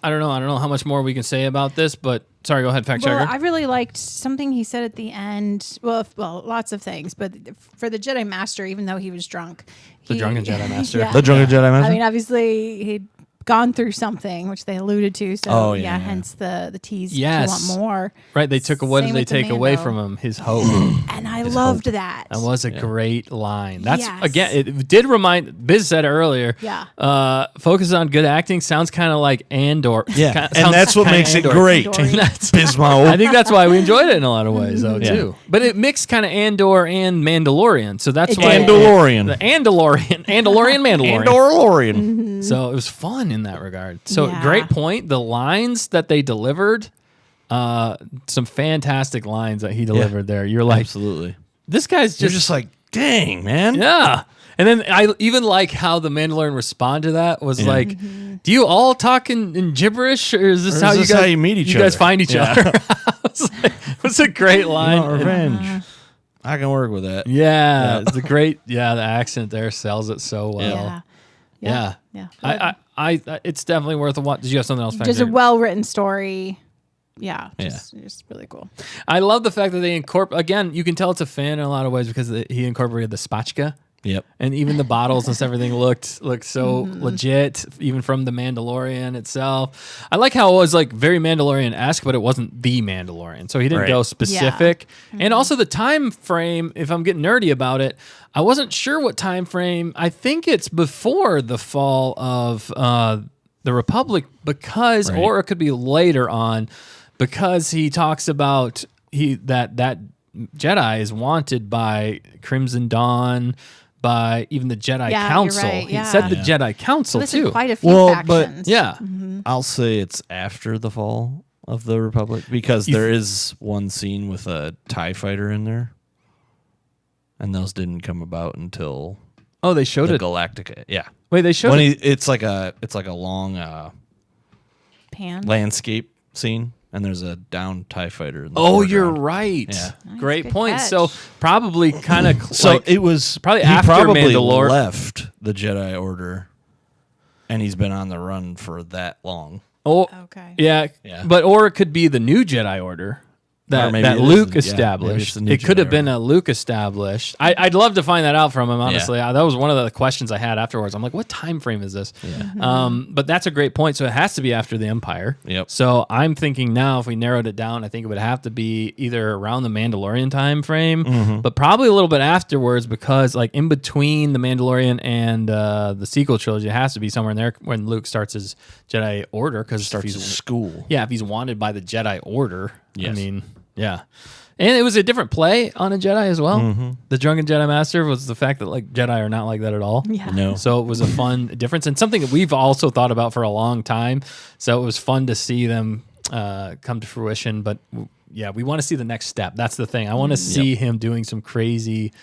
don't know how much more we can say about this, but sorry, go ahead, fact Well, checker. I really liked something he said at the end. Well, lots of things, but for the Jedi Master, even though he was drunk, The Drunken Jedi Master. Yeah. The Drunken Jedi Master? I mean, obviously he'd gone through something, which they alluded to. So Oh, yeah. hence the tease. Yes. To want more. Right, they took what did Same they with the take away Mando. from him? His hope. And I loved that. That was a great line. That's Yes. again, it did remind. Biz said it earlier. Yeah. Focus on good acting sounds kind of like Andor. Yeah. Sounds And that's what kinda makes it Andor. great. Andorian. That's- Bismo. I think that's why we enjoyed it in a lot of ways, though, Yeah. too. But it mixed kind of Andor and Mandalorian, so that's why Mandalorian. the Mandalorian, Mandalorian. Mandalorian. So it was fun in that regard. So Yeah. great point. The lines that they delivered, some fantastic lines that he delivered there. You're like, Absolutely. this guy's You're just, just like, dang, man. yeah. And then I even like how the Mandalorian responded to that was Yeah. like, do you all talk in gibberish, or is this Or is how you this guys how you meet each you guys other? find each Yeah. other? It was a great line. You want revenge. I can work with that. Yeah, it's a great. Yeah, the accent there sells it so well. Yeah. Yeah. Yeah. I it's definitely worth a watch. Did you have something else? Just a Fact-checker? well written story. Yeah. Just really cool. I love the fact that they incorporate. Again, you can tell it's a fan in a lot of ways because he incorporated the spatchka. Yep. And even the bottles and everything looked so legit, even from the Mandalorian itself. I like how it was like very Mandalorian-esque, but it wasn't the Mandalorian. So he didn't Right. go specific. And also the time frame, if I'm getting nerdy about it, I wasn't sure what time frame. I think it's before the fall of the Republic because, Right. or it could be later on, because he talks about that Jedi is wanted by Crimson Dawn, by even the Jedi Yeah, you're Council. right, He yeah. said the Jedi Council This too. is quite a few Well, but- factions. Yeah. I'll say it's after the fall of the Republic because there is one scene with a TIE fighter in there. And those didn't come about until Oh, they showed the it. Galactica. Yeah. Wait, they showed When it. it's like a long Pan. landscape scene and there's a down TIE fighter in the Oh, you're foreground. right. Yeah. Great good point. catch. So probably kind of So it was probably he after probably Mandalore- left the Jedi Order, and he's been on the run for that long. Oh, Okay. yeah. Yeah. But or it could be the new Jedi Order Or that, maybe that it is Luke the- yeah, maybe it's established. the new It could have Jedi been a Luke established. I'd love to find that out from him. Honestly, that was one of the questions I had afterwards. I'm like, what time frame is this? But that's a great point. So it has to be after the Empire. Yep. So I'm thinking now, if we narrowed it down, I think it would have to be either around the Mandalorian time frame, but probably a little bit afterwards, because like in between the Mandalorian and the sequel trilogy, it has to be somewhere in there when Luke starts his Jedi Order, because Starts his school. yeah, if he's wanted by the Jedi Order, I Yes. mean, yeah. And it was a different play on a Jedi as well. The Drunken Jedi Master was the fact that like Jedi are not like that at all. Yeah. No. So it was a fun difference and something that we've also thought about for a long time. So it was fun to see them come to fruition. But yeah, we want to see the next step. That's the thing. I want to see him doing some crazy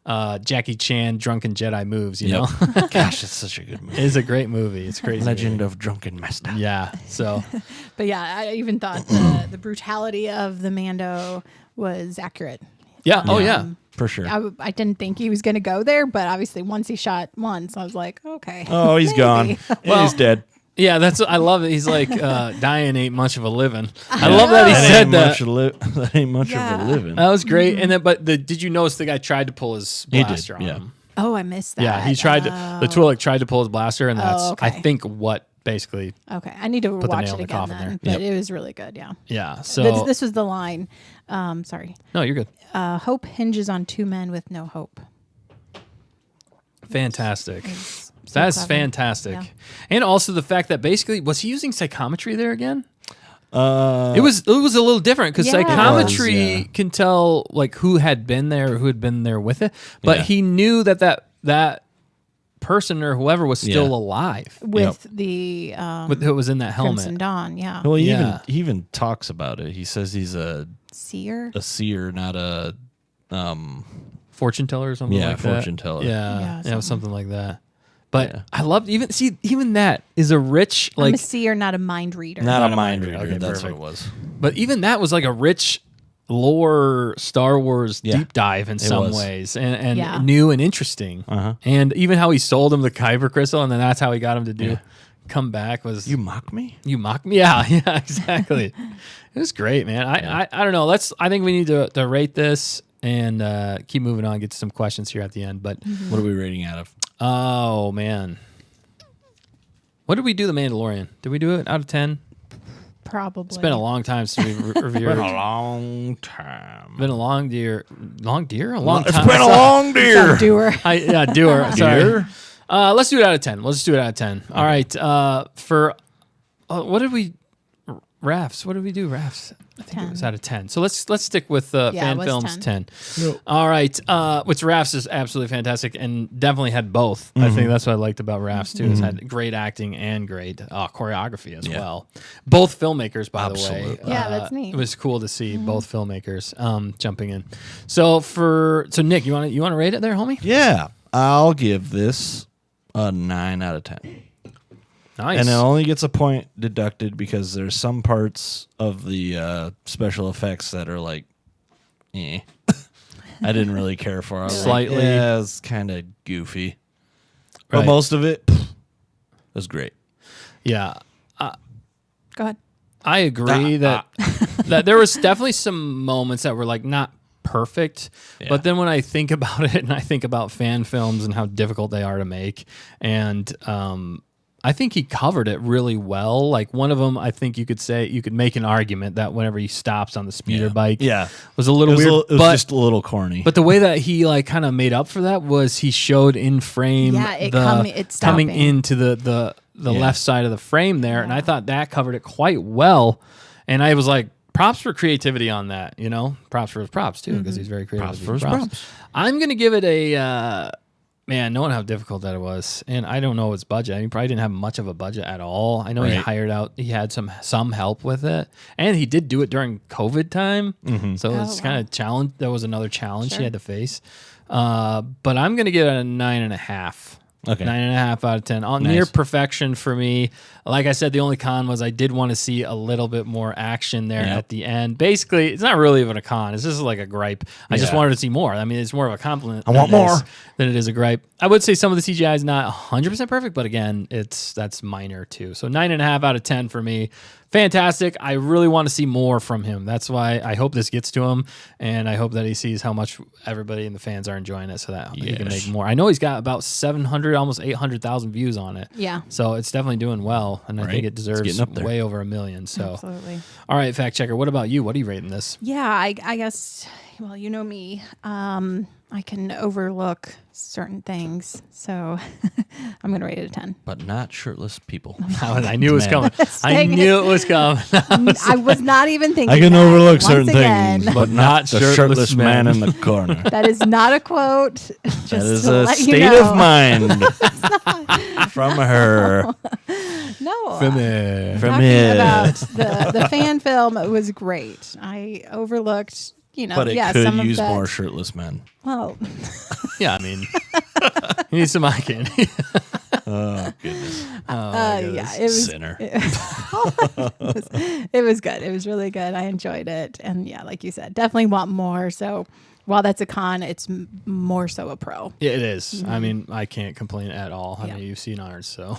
Jackie Chan Drunken Jedi moves. You know, Gosh, it's such a good movie. it's a great movie. It's crazy. Legend of Drunken Master. Yeah. So But yeah, I even thought the brutality of the Mando was accurate. yeah. Oh yeah. For sure. I didn't think he was going to go there, but obviously once he shot once, I was like, okay. Oh, he's maybe. gone. He's dead. Yeah, I love it. He's like, dying ain't much of a living. I love that he said that. That ain't much Yeah. of a living. That was great. And then, did you notice the guy tried to pull his He did, blaster on yeah. him? Oh, I missed that. Yeah, he tried to. The Twi'lek tried to pull his blaster, and that's okay. I think what basically. Okay, I need to the watch nail it in the again coffin then. there. But it was really good, yeah. Yeah. So This was the line. Sorry. no, you're good. Hope hinges on two men with no hope. Fantastic. It's so That's clever. fantastic. Yeah. And also the fact that basically was he using psychometry there again? It It was a little different because Yeah. psychometry It was, yeah. can tell like who had been there, or who had been there with it, but Yeah. he knew that person or whoever was still Yeah. alive. With the With who was in that helmet? Crimson Dawn, yeah. Well, Yeah. he even talks about it. He says he's a Seer. seer, not a Fortune teller or something Yeah, like that. fortune teller. Yeah, Yeah, it was something like that. But Yeah. I loved even that is a rich I'm like, a seer, not a mind reader. not a mind reader. Okay, That's perfect. what it was. but even that was like a rich lore Star Wars Yeah. deep dive in some was. ways, and Yeah. new and interesting. Uh-huh. And even how he sold him the Kyber crystal, and then that's how he got him to do come back was You mock me? you mock me. Yeah, yeah, exactly. It was great, man. I don't know. I think we need to rate this and keep moving on. Get to some questions here at the end, but. What are we rating out of? Oh man, what did we do? The Mandalorian? Did we do it out of 10? Probably. It's been a long time since we reviewed Been it. a long time. Been a long deer, a long It's time. been a long deer. doer. Doer. Sorry. Deer? Let's do it out of 10. Let's just do it out of 10. All right. For what did we? Rafts. What did we do? Rafts. I think it was 10. out of 10. So let's stick with it fan was films 10. 10. All right. Which Rafts is absolutely fantastic and definitely had both. I think that's what I liked about Rafts too. Is had great acting and great choreography as well. Both filmmakers, by the way. Absolutely. Yeah, that's neat. It was cool to see both filmmakers jumping in. So Nick, you want to rate it there, homie? Yeah, I'll give this a 9 out of 10. Nice. And it only gets a point deducted because there's some parts of the special effects that are like, I didn't really care for. I was like, Slightly. yeah, it's kind of goofy. But Right. most of it was great. Yeah. Go ahead. I agree that there was definitely some moments that were like not perfect, but then when I think about it and I think about fan films and how difficult they are to make, and I think he covered it really well. Like one of them, I think you could make an argument that whenever he stops on the speeder bike, was a little weird. It was but just a little corny. but the way that he like kind of made up for that was he showed in frame Yeah, it's coming stopping. into the left side of the frame there, and I thought that covered it quite well. And I was like, props for creativity on that, you know? Props for his props too, because he's very creative. Props with for his his props. props. I'm gonna give it a man, knowing how difficult that it was, and I don't know his budget. He probably didn't have much of a budget at all. I know he had some help with it, and he did do it during COVID time, so it's kind of challenge. That was another challenge he had to face. But I'm gonna give it a 9.5. Okay. 9.5 out of 10. Near perfection for me. Like I said, the only con was I did want to see a little bit more action there at the end. Basically, it's not really even a con. It's just like a gripe. I just wanted to see more. I mean, it's more of a compliment. I want more. Than it is a gripe. I would say some of the CGI is not 100% perfect, but again, that's minor too. So 9.5 out of 10 for me. Fantastic. I really want to see more from him. That's why I hope this gets to him, and I hope that he sees how much everybody and the fans are enjoying it so that he can make more. I know he's got about 700, almost 800,000 views on it. Yeah. So it's definitely doing well, and I think it deserves getting up there. way over 1 million. So, Absolutely. all right, fact checker, what about you? What are you rating this? Yeah, I guess, well, you know me. I can overlook certain things. So I'm going to rate it a 10. But not shirtless people. I knew it was Man. coming. I knew it was coming. I was not even thinking I can that. overlook Once certain again, things, but not the shirtless man in the corner. That is not a quote. Just That is to a let you state know. of mind from her. No. From Talking him. about the fan film was great. I overlooked, But it some could of use that. more shirtless men. Well, Yeah, I mean, he needs some eye candy. Oh goodness. Yeah, it was Sinner. It was good. It was really good. I enjoyed it, and yeah, like you said, definitely want more. So while that's a con, it's more so a pro. Yeah, it is. I mean, I can't complain at all. I Yeah. mean, you've seen ours, so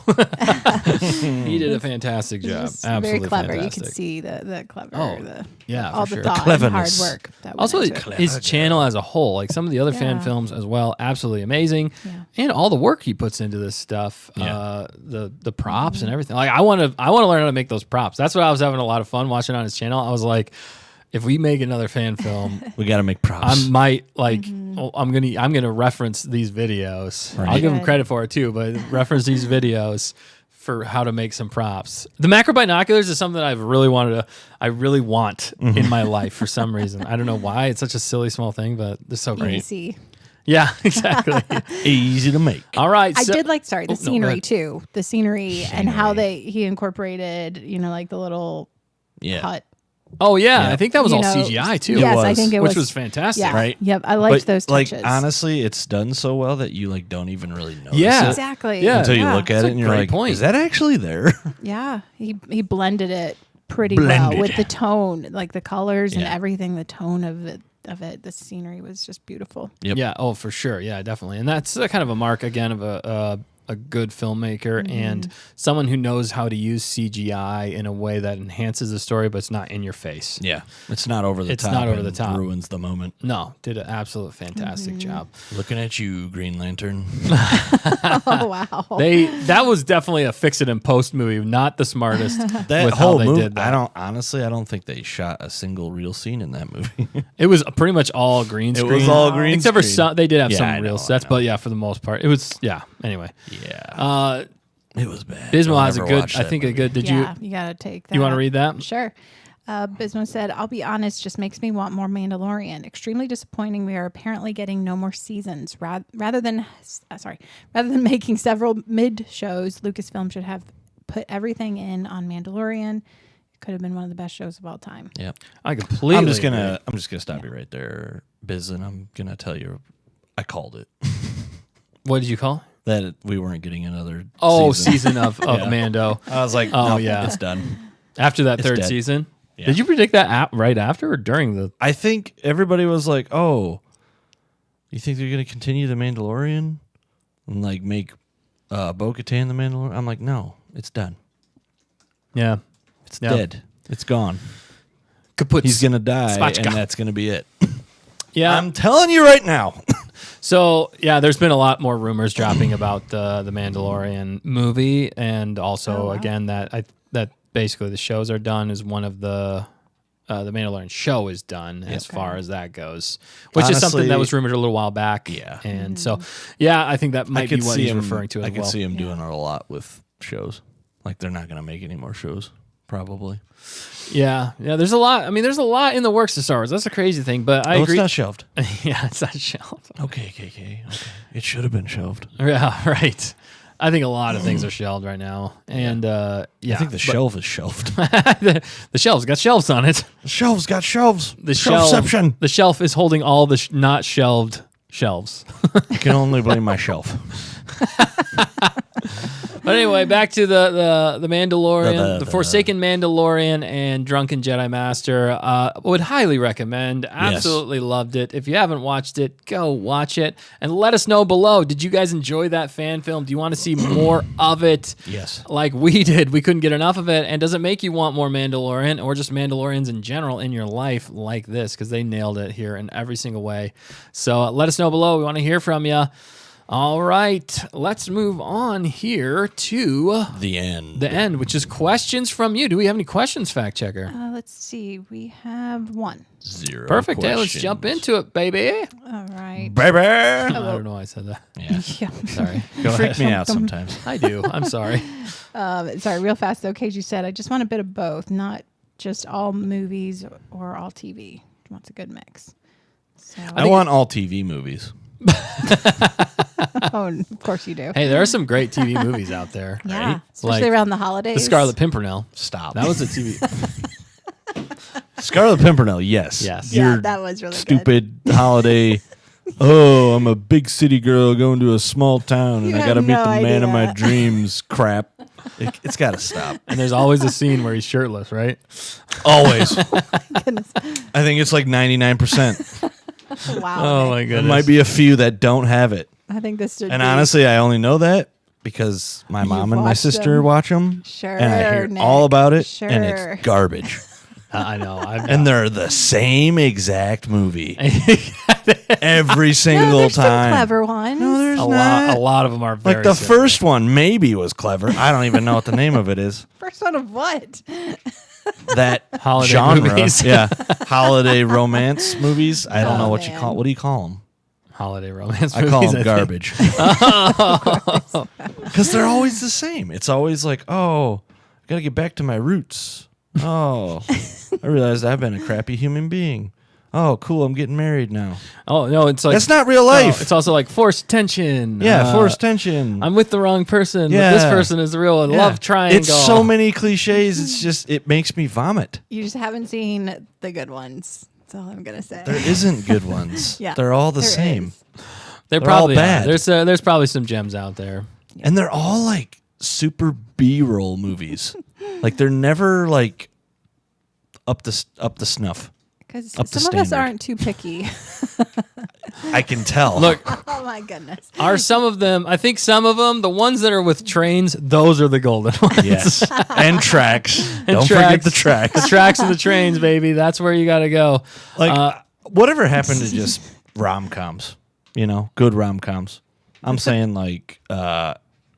he did a fantastic job. It's Absolutely very clever. fantastic. You could see the clever, yeah, all for the sure. thought and Cleverness. hard work. That went Also, into it. his channel as a whole, like some of the other fan Yeah. films as well, absolutely amazing, Yeah. and all the work he puts into this stuff, Yeah. the props and everything. Like I want to learn how to make those props. That's what I was having a lot of fun watching on his channel. I was like, if we make another fan film, We got to make props. I might like. Oh, I'm gonna reference these videos. Right. I'll give him Good. credit for it too, but reference these videos for how to make some props. The macro binoculars is something I really want in my life for some reason. I don't know why. It's such a silly small thing, but they're so great. Easy. Yeah, exactly. Easy to make. All right. I so- did like the Oh, no, go scenery ahead. too. The scenery and how he incorporated, like the little Yeah. hut. Oh yeah, Yeah. I think that was You all know, CGI too. Yes, I was. think it which was. was fantastic. Yeah. Right? Yep. I liked those touches. Like honestly, it's done so well that you like don't even really notice Yeah. it Exactly. Yeah. until you Yeah. look at That's it a and you're great like, point. is that actually there? Yeah, he blended it pretty well Blended. with the tone, like the colors and Yeah. everything. The tone of it, the scenery was just beautiful. Yep. Yeah. Oh, for sure. Yeah, definitely. And that's kind of a mark again of a good filmmaker Mm-hmm. and someone who knows how to use CGI in a way that enhances the story, but it's not in your face. Yeah. It's not over the It's top. not over the and top. Ruins the moment. No, did an absolute fantastic Mm-hmm. job. Looking at you, Green Lantern. Oh wow! That was definitely a fix it and post movie, not the smartest That with whole how they movie, did that. I don't think they shot a single real scene in that movie. It was pretty much all green It screen. was all green except for screen. some. They did have Yeah, some I real know, sets, I know. but yeah, for the most part, it was Anyway, Yeah. It was bad. Bismo Don't has a ever good. watch I that think a movie. good. Did yeah, you gotta take that. you want to read that? Sure. Bismo said, "I'll be honest, just makes me want more Mandalorian. Extremely disappointing. We are apparently getting no more seasons. Rather than making several mid shows, Lucasfilm should have put everything in on Mandalorian. It could have been one of the best shows of all time. Yep. I completely. I'm just agree. gonna stop you right there, Biz, and I'm gonna tell you I called it. What did you call? That we weren't getting another Season of Yeah. Mando. I was like, Oh, no, yeah. it's done. After that It's third dead. season. Yeah. Did you predict that right after or during the? I think everybody was like, "Oh, you think they're going to continue the Mandalorian and like make Bo-Katan the Mandalorian?" I'm like, "No, it's done. Yeah. It's Yeah. dead. It's gone. Kaput. He's going to die, Spatchka. and that's going to be it." Yeah. I'm telling you right now. So yeah, there's been a lot more rumors dropping about the Mandalorian movie, and also again that basically the shows are done. Is one of the Mandalorian show is done as far as that goes, which is something that Honestly, was rumored a little while back. Yeah. and so yeah, I think that might be could what see he's him referring to as I well. could see him doing it a lot with shows. Like they're not going to make any more shows, probably. Yeah, there's a lot. I mean, there's a lot in the works of Star Wars. That's a crazy thing, but I Oh, agree. it's not shelved. Yeah, it's not shelved. Okay, KK. Okay. It should have been shelved. Yeah, right. I think a lot of things are shelved right now, and yeah, I think the shelf is shelved. the shelves got shelves on it. The shelves got shelves. The shelf, Shelfception. the shelf is holding all the not shelved shelves. You can only blame my shelf. But anyway, back to the Mandalorian, The- the Forsaken Mandalorian, and Drunken Jedi Master. Would highly recommend. Absolutely loved it. If you haven't watched it, go watch it and let us know below. Did you guys enjoy that fan film? Do you want to see more of it? Yes. Like we did. We couldn't get enough of it. And does it make you want more Mandalorian or just Mandalorians in general in your life like this? Because they nailed it here in every single way. So let us know below. We want to hear from you. All right, let's move on here to The end. the end, which is questions from you. Do we have any questions, fact checker? Let's see. We have one. 0 Perfect. Hey, let's questions. jump into it, baby. All right. Baby. I don't know why I said that. Yeah. Yeah. Sorry. Go freak me out sometimes. I do. I'm sorry. Sorry, real fast though. KG said, I just want a bit of both, not just all movies or all TV. He wants a good mix. So, I want all TV movies. oh, of course you do. Hey, there are some great TV movies out there. Yeah, right? especially Like around the holidays. The Scarlet Pimpernel. Stop. That was a TV. Scarlet Pimpernel, yes. Yes. Yeah, Your that was really good. stupid holiday Oh, I'm a big city girl going to a small town, and You I have got to meet no the man of my idea. dreams. Crap. It's got to stop. And there's always a scene where he's shirtless, right? Always. Goodness. I think it's like 99%. Wow. Oh my Nick. There goodness. might be a few that don't have it. I think this should And be. honestly, I only know that because my You've mom and my watched sister them. watch them. Sure, And I hear Nick. all about it, Sure. and it's garbage. I know. And they're the same exact movie every single no, there's time. some clever ones. No, there's a not. lot of them are very Like the similar. first one maybe was clever. I don't even know what the name of it is. First one of what? That Holiday genre. movies. Yeah. Holiday romance movies. I don't know what you man. call. What do you call them? holiday romance I movies. call them think. garbage. Because they're always the same. It's always like, oh, I got to get back to my roots. Oh, I realized I've been a crappy human being. Oh, cool. I'm getting married now. Oh no, it's like That's not real no, life. it's also like forced tension. Yeah, forced tension. I'm with the wrong person. Yeah. But this person is the real Yeah. love triangle. It's so many cliches. It's just, it makes me vomit. You just haven't seen the good ones. That's all I'm gonna say. There isn't good ones. Yeah, They're all the there same. is. They're all probably bad. There's probably some gems out there. And they're all like super B-roll movies. Like they're never like up the snuff. Because Up to some of us standard. aren't too picky. I can tell. Look, Oh my goodness. are some of them? I think some of them, the ones that are with trains, those are the golden ones. yes, and tracks. And Don't forget the tracks. The tracks and the trains, baby. That's where you got to go. Like whatever happened to just rom-coms? You know, good rom-coms. I'm saying like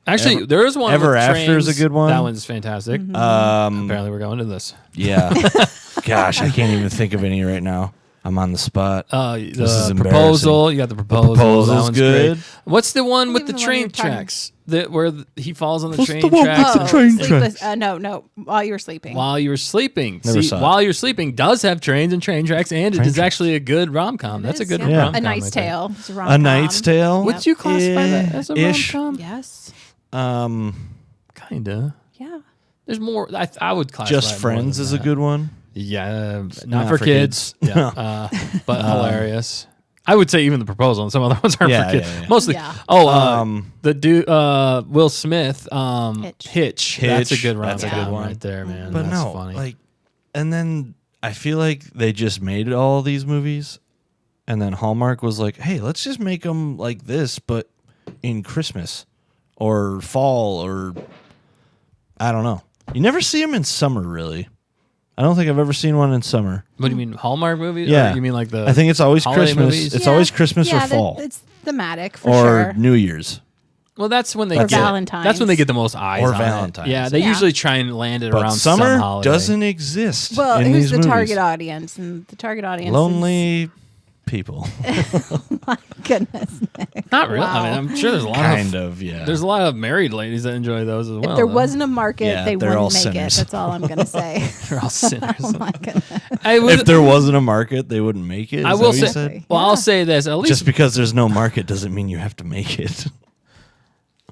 Actually, there is one. Ever with After is a trains. good one. That one's fantastic. Mm-hmm. Apparently, we're going to this. yeah. Gosh, I can't even think of any right now. I'm on the spot. The is proposal. You got the proposal. Proposal's That one's good. great. What's the one with the Even the one train you're talking- tracks? Where he falls on the What's train the one with tracks the train sleepless. tracks? No. While you were sleeping. while you were sleeping. Never See, saw it. While you're sleeping does have trains and train tracks, and it is tracks. actually a good rom com. It That's a is, good yeah. rom com. A Knight's Tale. It's a A rom-com. Knight's Tale. Would you classify that as a rom Ish. com? Yes. Kinda. Yeah. There's more. I would classify Just it more Friends than is a that. good one. Yeah, not for kids. kids. Yeah, but hilarious. I would say even the proposal and some other ones aren't Yeah, for kids. yeah, yeah. Mostly. Yeah. The dude, Will Smith, Hitch. That's a Hitch, good rom that's a good com one. right there, man. But That's no, funny. like, and then I feel like they just made all these movies, and then Hallmark was like, "Hey, let's just make them like this, but in Christmas or fall or I don't know." You never see them in summer, really. I don't think I've ever seen one in summer. What do you mean, Hallmark movies? Yeah, Or you mean like the? I think it's always holiday Christmas. movies? It's Yeah. always Christmas Yeah, or fall It's thematic for or sure. New Year's. Well, that's when they Or get Valentine's. That's when they get the most eyes Or on Valentine's. It. Yeah, they Yeah. usually try and land it But around summer some holiday. doesn't exist. Well, in who's these the movies. target audience? And the target audience Lonely people. Goodness. Not really. Wow. I mean, I'm sure there's a lot Kind of, yeah. There's a lot of married ladies that enjoy those as well. If there though. wasn't a market, Yeah, they they're all wouldn't make sinners. it. That's all I'm going to say. they're all sinners. Oh my goodness. I would, If there wasn't a market, they wouldn't make it. Is I that will what you say. said? Well, I'll say this. At least Just because there's no market doesn't mean you have to make it.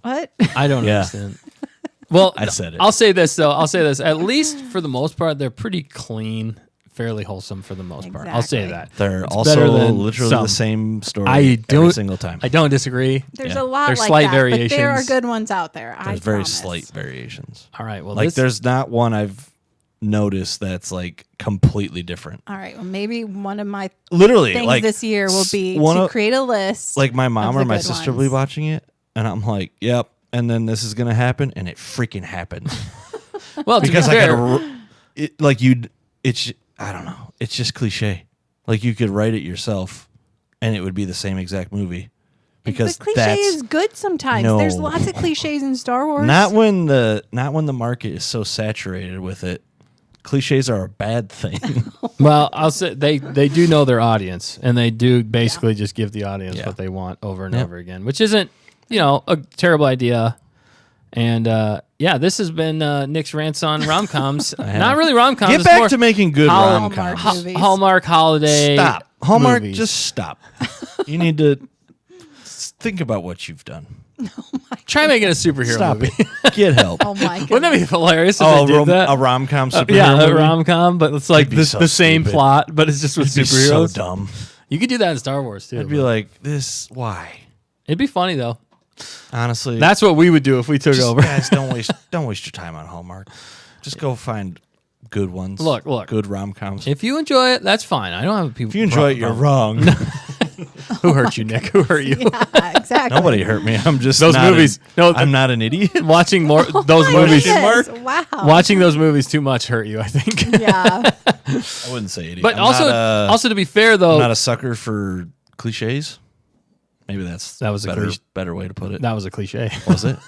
What? I don't Yeah. understand. Well, I said it. I'll say this though. I'll say this. At least for the most part, they're pretty clean, fairly wholesome for the most part. I'll say Exactly. that. They're It's also better than literally some. the same story I every don't single time. I don't disagree. There's Yeah. a lot There's like slight that, but there are variations. good ones out there. There's I very promise. slight variations. All right. Well, Like this, there's not one I've noticed that's like completely different. All right. Well, maybe one of my Literally, things like this year will be one to of- create a list. like my mom of or the my good sister will ones. be watching it, and I'm like, "Yep." And then this is gonna happen, and it freaking happens. well, to be Because I fair, gotta, it, like you'd, it's, I don't know, it's just cliche. Like you could write it yourself, and it would be the same exact movie. Because the cliche that's is good sometimes. No. There's lots of cliches in Star Wars. not when the market is so saturated with it. Cliches are a bad thing. well, I'll say they do know their audience, and they do basically just give the audience Yeah. what they want over and Yep. over again, which isn't a terrible idea. And yeah, this has been Nick's rants on rom-coms. Not really rom-coms. Get it's back more to making good Hallmark rom-coms. movies. Hallmark holiday. Stop. Hallmark, movies. just stop. You need to think about what you've done. Try making a superhero Stop movie. it. Get help. Oh my god. Wouldn't that be hilarious if Oh, they did that? a rom-com superhero yeah, a movie? rom-com, but it's like It'd be the so same stupid. plot, but it's just with It'd be so superheroes. dumb. You could do that in Star Wars too. I'd be like, this, why? It'd be funny though. Honestly, That's what we would do if we took over. Guys, don't waste your time on Hallmark. Just go find good ones. Look. Good rom-coms. If you enjoy it, that's fine. I don't have people. If you enjoy it, you're wrong. Who hurt you, Nick? Who hurt you? Yeah, exactly. Nobody hurt me. I'm just Those not movies. I'm not an idiot. Watching more those My movies. goodness, Wow. Watching those movies too much hurt you, I think. Yeah. I wouldn't say idiot. But I'm also, not also to be fair though, I'm not a sucker for cliches. Maybe that was a better way to put it. that was a cliche. Was it?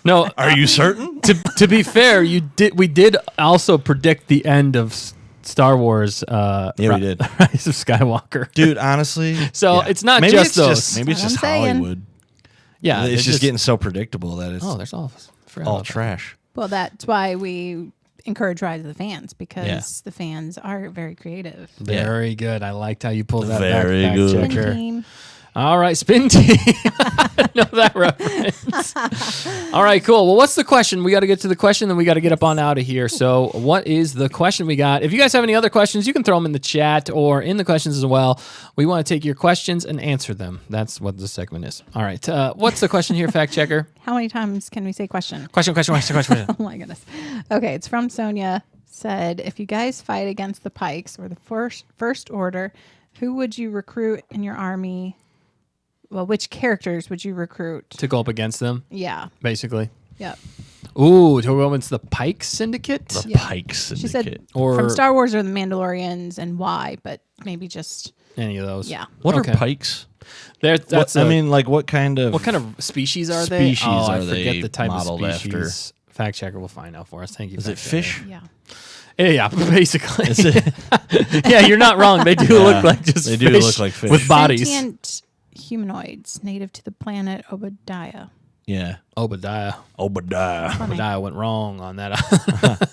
No, Are you certain? to be fair, we did also predict the end of Star Wars. Yeah, we did. Rise of Skywalker. Dude, honestly. So yeah. it's not maybe just it's those. maybe it's That's just what I'm saying. Hollywood. Yeah, It's just getting so predictable that it's Oh, there's all. all trash. Well, that's why we encourage Rise of the Fans because Yeah. the fans are very creative. Very good. I liked how you pulled that Very back, good. fact Spin checker. team. All right, spin team. I know that reference. All right, cool. Well, what's the question? We got to get to the question, then we got to get up on out of here. So, what is the question we got? If you guys have any other questions, you can throw them in the chat or in the questions as well. We want to take your questions and answer them. That's what this segment is. All right. What's the question here, fact checker? How many times can we say question? Question. Oh my goodness. Okay, it's from Sonia. Said, if you guys fight against the Pikes or the First Order, who would you recruit in your army? Well, which characters would you recruit? To go up against them, Yeah. basically. Yep. Ooh, to go against the Pike Syndicate? The Yeah. Pike Syndicate. She said Or- from Star Wars or the Mandalorians and why, but maybe just Any of those. yeah. What Okay. are pikes? That's I mean, like what kind of species are they? Species I are forget they the type of modeled after? species. Fact checker will find out for us. Thank you. Is it fact checker. fish? Yeah. Yeah, basically. Is it? Yeah, you're not wrong. They do look like just they do fish look like fish. with bodies. Sentient humanoids native to the planet Obadiah. Yeah. Obadiah. Obadiah. Funny. Obadiah went wrong on that.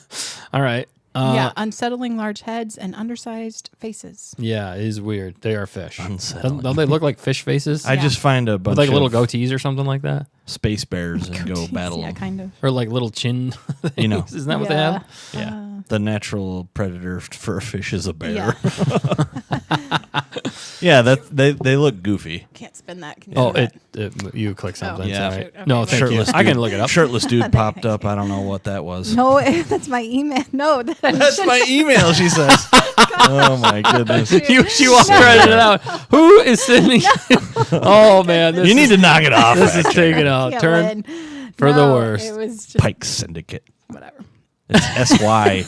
All right. Yeah, unsettling large heads and undersized faces. Yeah, it is weird. They are fish. Unsettling. Don't they look like fish faces? I just find a with bunch like little of goatees or something like that, space bears and go battle Yeah, them. kind of. or like little chin. You know. Isn't that what they have? Yeah. The natural predator for a fish is a bear. Yeah. Yeah, they look goofy. Can't spin that. Can you Oh, do that? you click something. yeah. It's all right. Shoot, okay. No, thank Shirtless you. I can dude- look it up. Shirtless dude popped up. I don't know what that was. No, that's my email. No, That's my email, she says. Oh my goodness. She walked right into that one. Who is sending? Oh man, this You need to knock it off. This is taken out. Can't Turn win. for the No, worst. It was just Pike Syndicate. whatever. It's SY.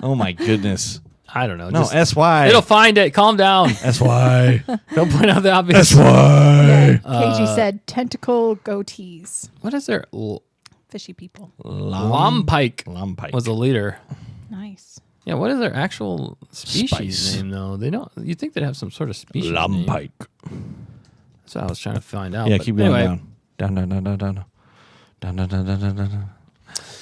Oh my goodness. I don't know. No, just- SY. it'll find it. Calm down. SY. Don't point out the obvious. SY. KG said tentacle goatees. What is there? Fishy people. Lompike Lompike. was the leader. Nice. Yeah, what is their actual species Spice. name though? They don't. You think they'd have some sort of species name? Lompike. That's what I was trying to find out. Yeah, but keep going anyway, down. Down, down, down, down, down. Down, down, down, down, down, down.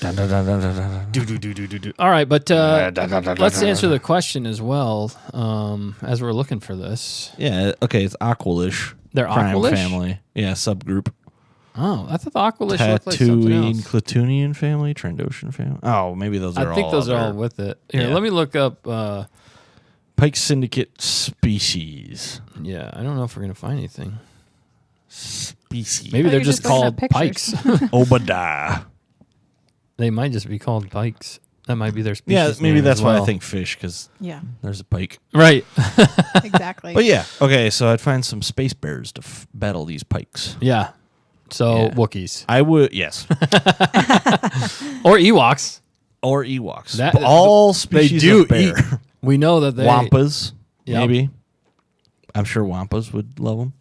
Down, down, down, down, down, down. Do. All right, but let's answer the question as well. As we're looking for this, Yeah, okay, it's Aqualish. They're Crime Aqualish? family. Yeah, subgroup. oh, I thought the Aqualish looked like something Tatooine, else. Clatunian family, Trandoshan family. Oh, maybe those are all I think those are all other- with it. Here, Yeah. let me look up. Pike Syndicate species. Yeah, I don't know if we're gonna find anything. Species. Maybe thought they're you were just just looking called at pikes. pictures. Obadiah. They might just be called pikes. That might be their species. Yeah, maybe name that's as why I well. think fish, because Yeah, there's a pike. Right. exactly. But yeah, okay, so I'd find some space bears to battle these pikes. Yeah. So Yeah. Wookiees I would, yes. or Ewoks. Or Ewoks. That- But all They species do of bear. eat. We know that they. Wampas, Yep. maybe. I'm sure Wampas would love them.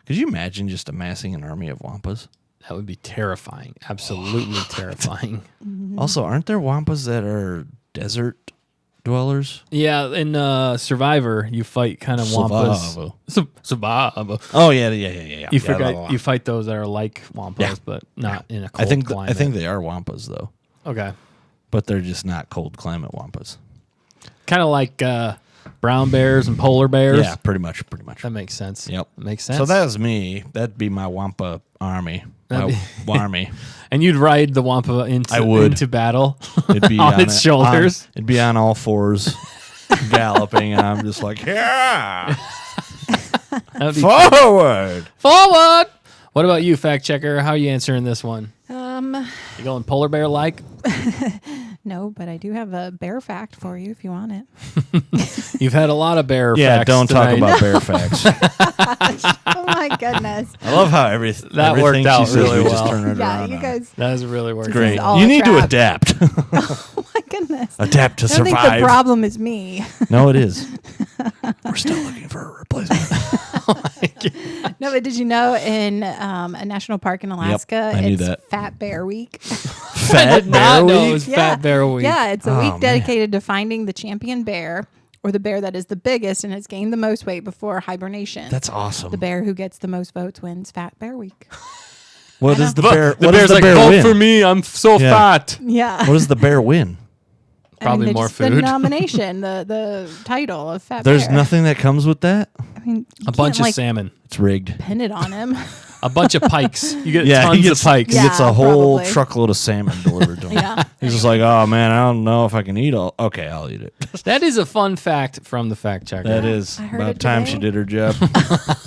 Could you imagine just amassing an army of Wampas? That would be terrifying. Absolutely terrifying. Also, aren't there Wampas that are desert dwellers? Yeah, in Survivor, you fight kind of Wampas. Survivor. Oh yeah. You forget you fight those that are like Wampas, Yeah. but not in a I cold think climate. I think they are Wampas though, Okay. but they're just not cold climate Wampas. Kind of like brown bears and polar bears. Yeah, pretty much. That makes sense. Yep. That makes sense. So that was me. That'd be my Wampa army. That'd My army. and you'd ride the Wampa I would. into battle. It'd be On its shoulders. it'd be on all fours, galloping. And I'm just like, yeah. That would be Forward. forward. What about you, fact checker? How are you answering this one? Um, You going polar bear like? no, but I do have a bear fact for you if you want it. You've had a lot of bear Yeah, facts don't talk tonight. about bear facts. Oh my goodness. I love how That worked everything out she says, really we just well. turn it Yeah, around you on. guys. That is really working. Great. all You a need to trap. adapt. Oh my goodness. Adapt to I don't think the survive. problem is me. No, it is. We're still looking for a replacement. No, but did you know in a national park in Alaska, I knew it's that. Fat Bear Week? Fat Not bear know it week? was Fat Bear Week. Yeah, it's a Oh, week man. dedicated to finding the champion bear or the bear that is the biggest and has gained the most weight before hibernation. That's awesome. the bear who gets the most votes wins Fat Bear Week. What does the bear? The What bear's does the like, bear vote win? for me. I'm so Yeah. fat. Yeah. What does the bear win? Probably they more just- The food. nomination, the title of Fat There's Bear. nothing that comes with that. I mean, you A bunch can't, of like, salmon. It's rigged. pin it on him. A bunch of pikes. You get Yeah, tons he gets of pikes. He gets a Yeah, whole probably. truckload of salmon delivered to him. Yeah. He's just like, oh man, I don't know if I can eat all. Okay, I'll eat it. That is a fun fact from the fact checker. That is I heard about it time today. she did her job.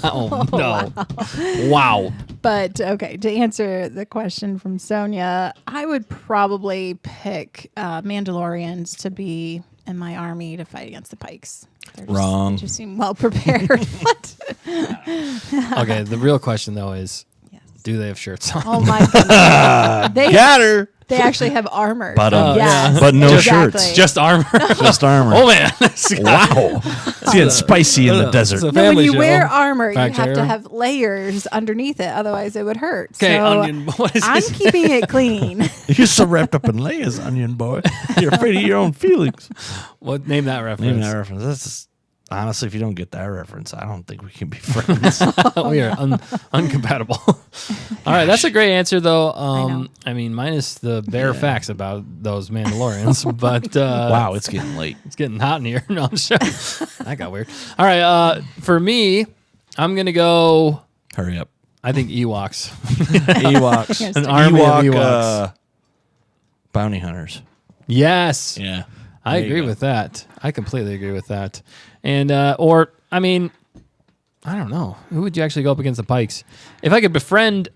Oh, no. Wow. But okay, to answer the question from Sonia, I would probably pick Mandalorians to be in my army to fight against the Pikes. Wrong. They just seem well prepared. What? Okay, the real question, though, is Yes. do they have shirts on? Oh my goodness. they Got her. they actually have armor. But, yes, but no exactly. shirts. Just armor. Just armor. Oh, man. Wow. It's getting spicy in the It's desert. a No, when family you show. wear armor, you Fact have to checker. have layers underneath it, otherwise it would hurt. Okay, so onion. What is I'm this? keeping it clean. You're so wrapped up in layers, onion boy. You're afraid of your own feelings. What name that reference? Name that reference. That's just, honestly, if you don't get that reference, I don't think we can be friends. We are uncompatible. All right, that's a great answer, though. know. I mean, minus the bare facts about those Mandalorians, but Wow, it's getting late. it's getting hot in here. No, I'm sure that got weird. All right, for me, I'm gonna go. Hurry up. I think Ewoks, Ewoks. an army Ewok, of Ewoks. Bounty hunters. Yes, Yeah. I There you agree go. with that. I completely agree with that. And or I mean, I don't know. Who would you actually go up against the Pikes? If I could befriend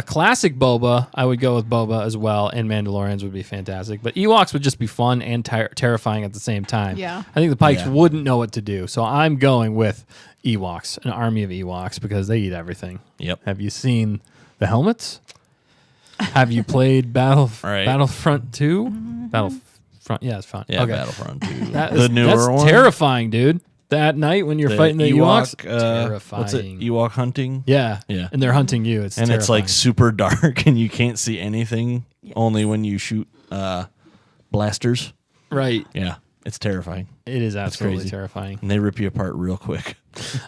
classic Boba, I would go with Boba as well, and Mandalorians would be fantastic. But Ewoks would just be fun and terrifying at the same time. Yeah. I think the Pikes Yeah. wouldn't know what to do. So I'm going with Ewoks, an army of Ewoks, because they eat everything. Yep. Have you seen the helmets? Have you played Right. Battlefront 2? Battlefront, yeah, it's fun. Yeah, okay. Battlefront 2. That the is- newer that's one. terrifying, dude. That night when you're fighting the Ewoks, terrifying. What's it? Ewok hunting? Yeah, Yeah. and they're hunting you. It's And it's terrifying. like super dark and you can't see anything only when you shoot blasters. right. Yeah. It's terrifying. It is absolutely crazy. terrifying. And they rip you apart real quick.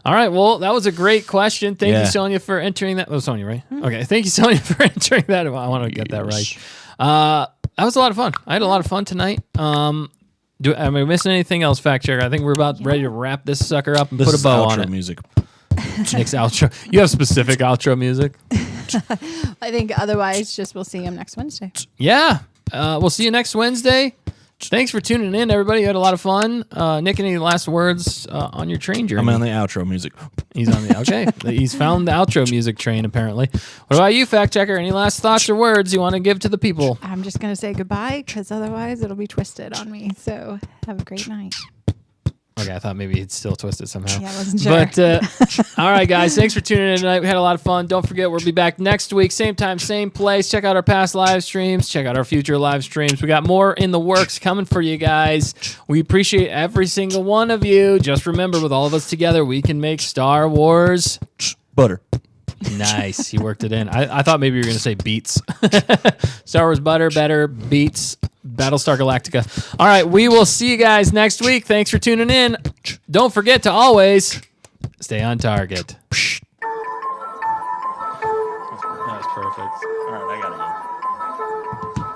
All right, well, that was a great question. Thank you, Yeah. Hmm. Sonia, for entering that. Oh, Sonia, right? Okay, thank you, Sonia, for entering that. I want to get that right. That was a lot of fun. I had a lot of fun tonight. Am I missing anything else, fact checker? I think we're about ready to wrap this sucker up and This put a is bow outro on it. music. Next outro. You have specific outro music? I think otherwise, just we'll see him next Wednesday. Yeah. We'll see you next Wednesday. Thanks for tuning in, everybody. You had a lot of fun. Nick, any last words on your train journey? I'm on the outro music. He's on the okay. He's found the outro music train, apparently. What about you, fact checker? Any last thoughts or words you want to give to the people? I'm just going to say goodbye because otherwise it'll be twisted on me. So have a great night. Okay, I thought maybe he'd still twist it somehow. Yeah, I wasn't sure. But all right, guys, thanks for tuning in tonight. We had a lot of fun. Don't forget, we'll be back next week, same time, same place. Check out our past live streams. Check out our future live streams. We got more in the works coming for you guys. We appreciate every single one of you. Just remember, with all of us together, we can make Star Wars. Butter. Nice. He worked it in. I thought maybe you were going to say beats. Star Wars butter, better, beats, Battlestar Galactica. All right, we will see you guys next week. Thanks for tuning in. Don't forget to always stay on target. That was perfect. All right, I gotta go.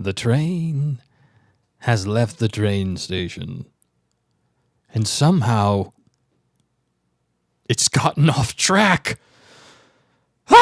The train has left the train station. And somehow it's gotten off track.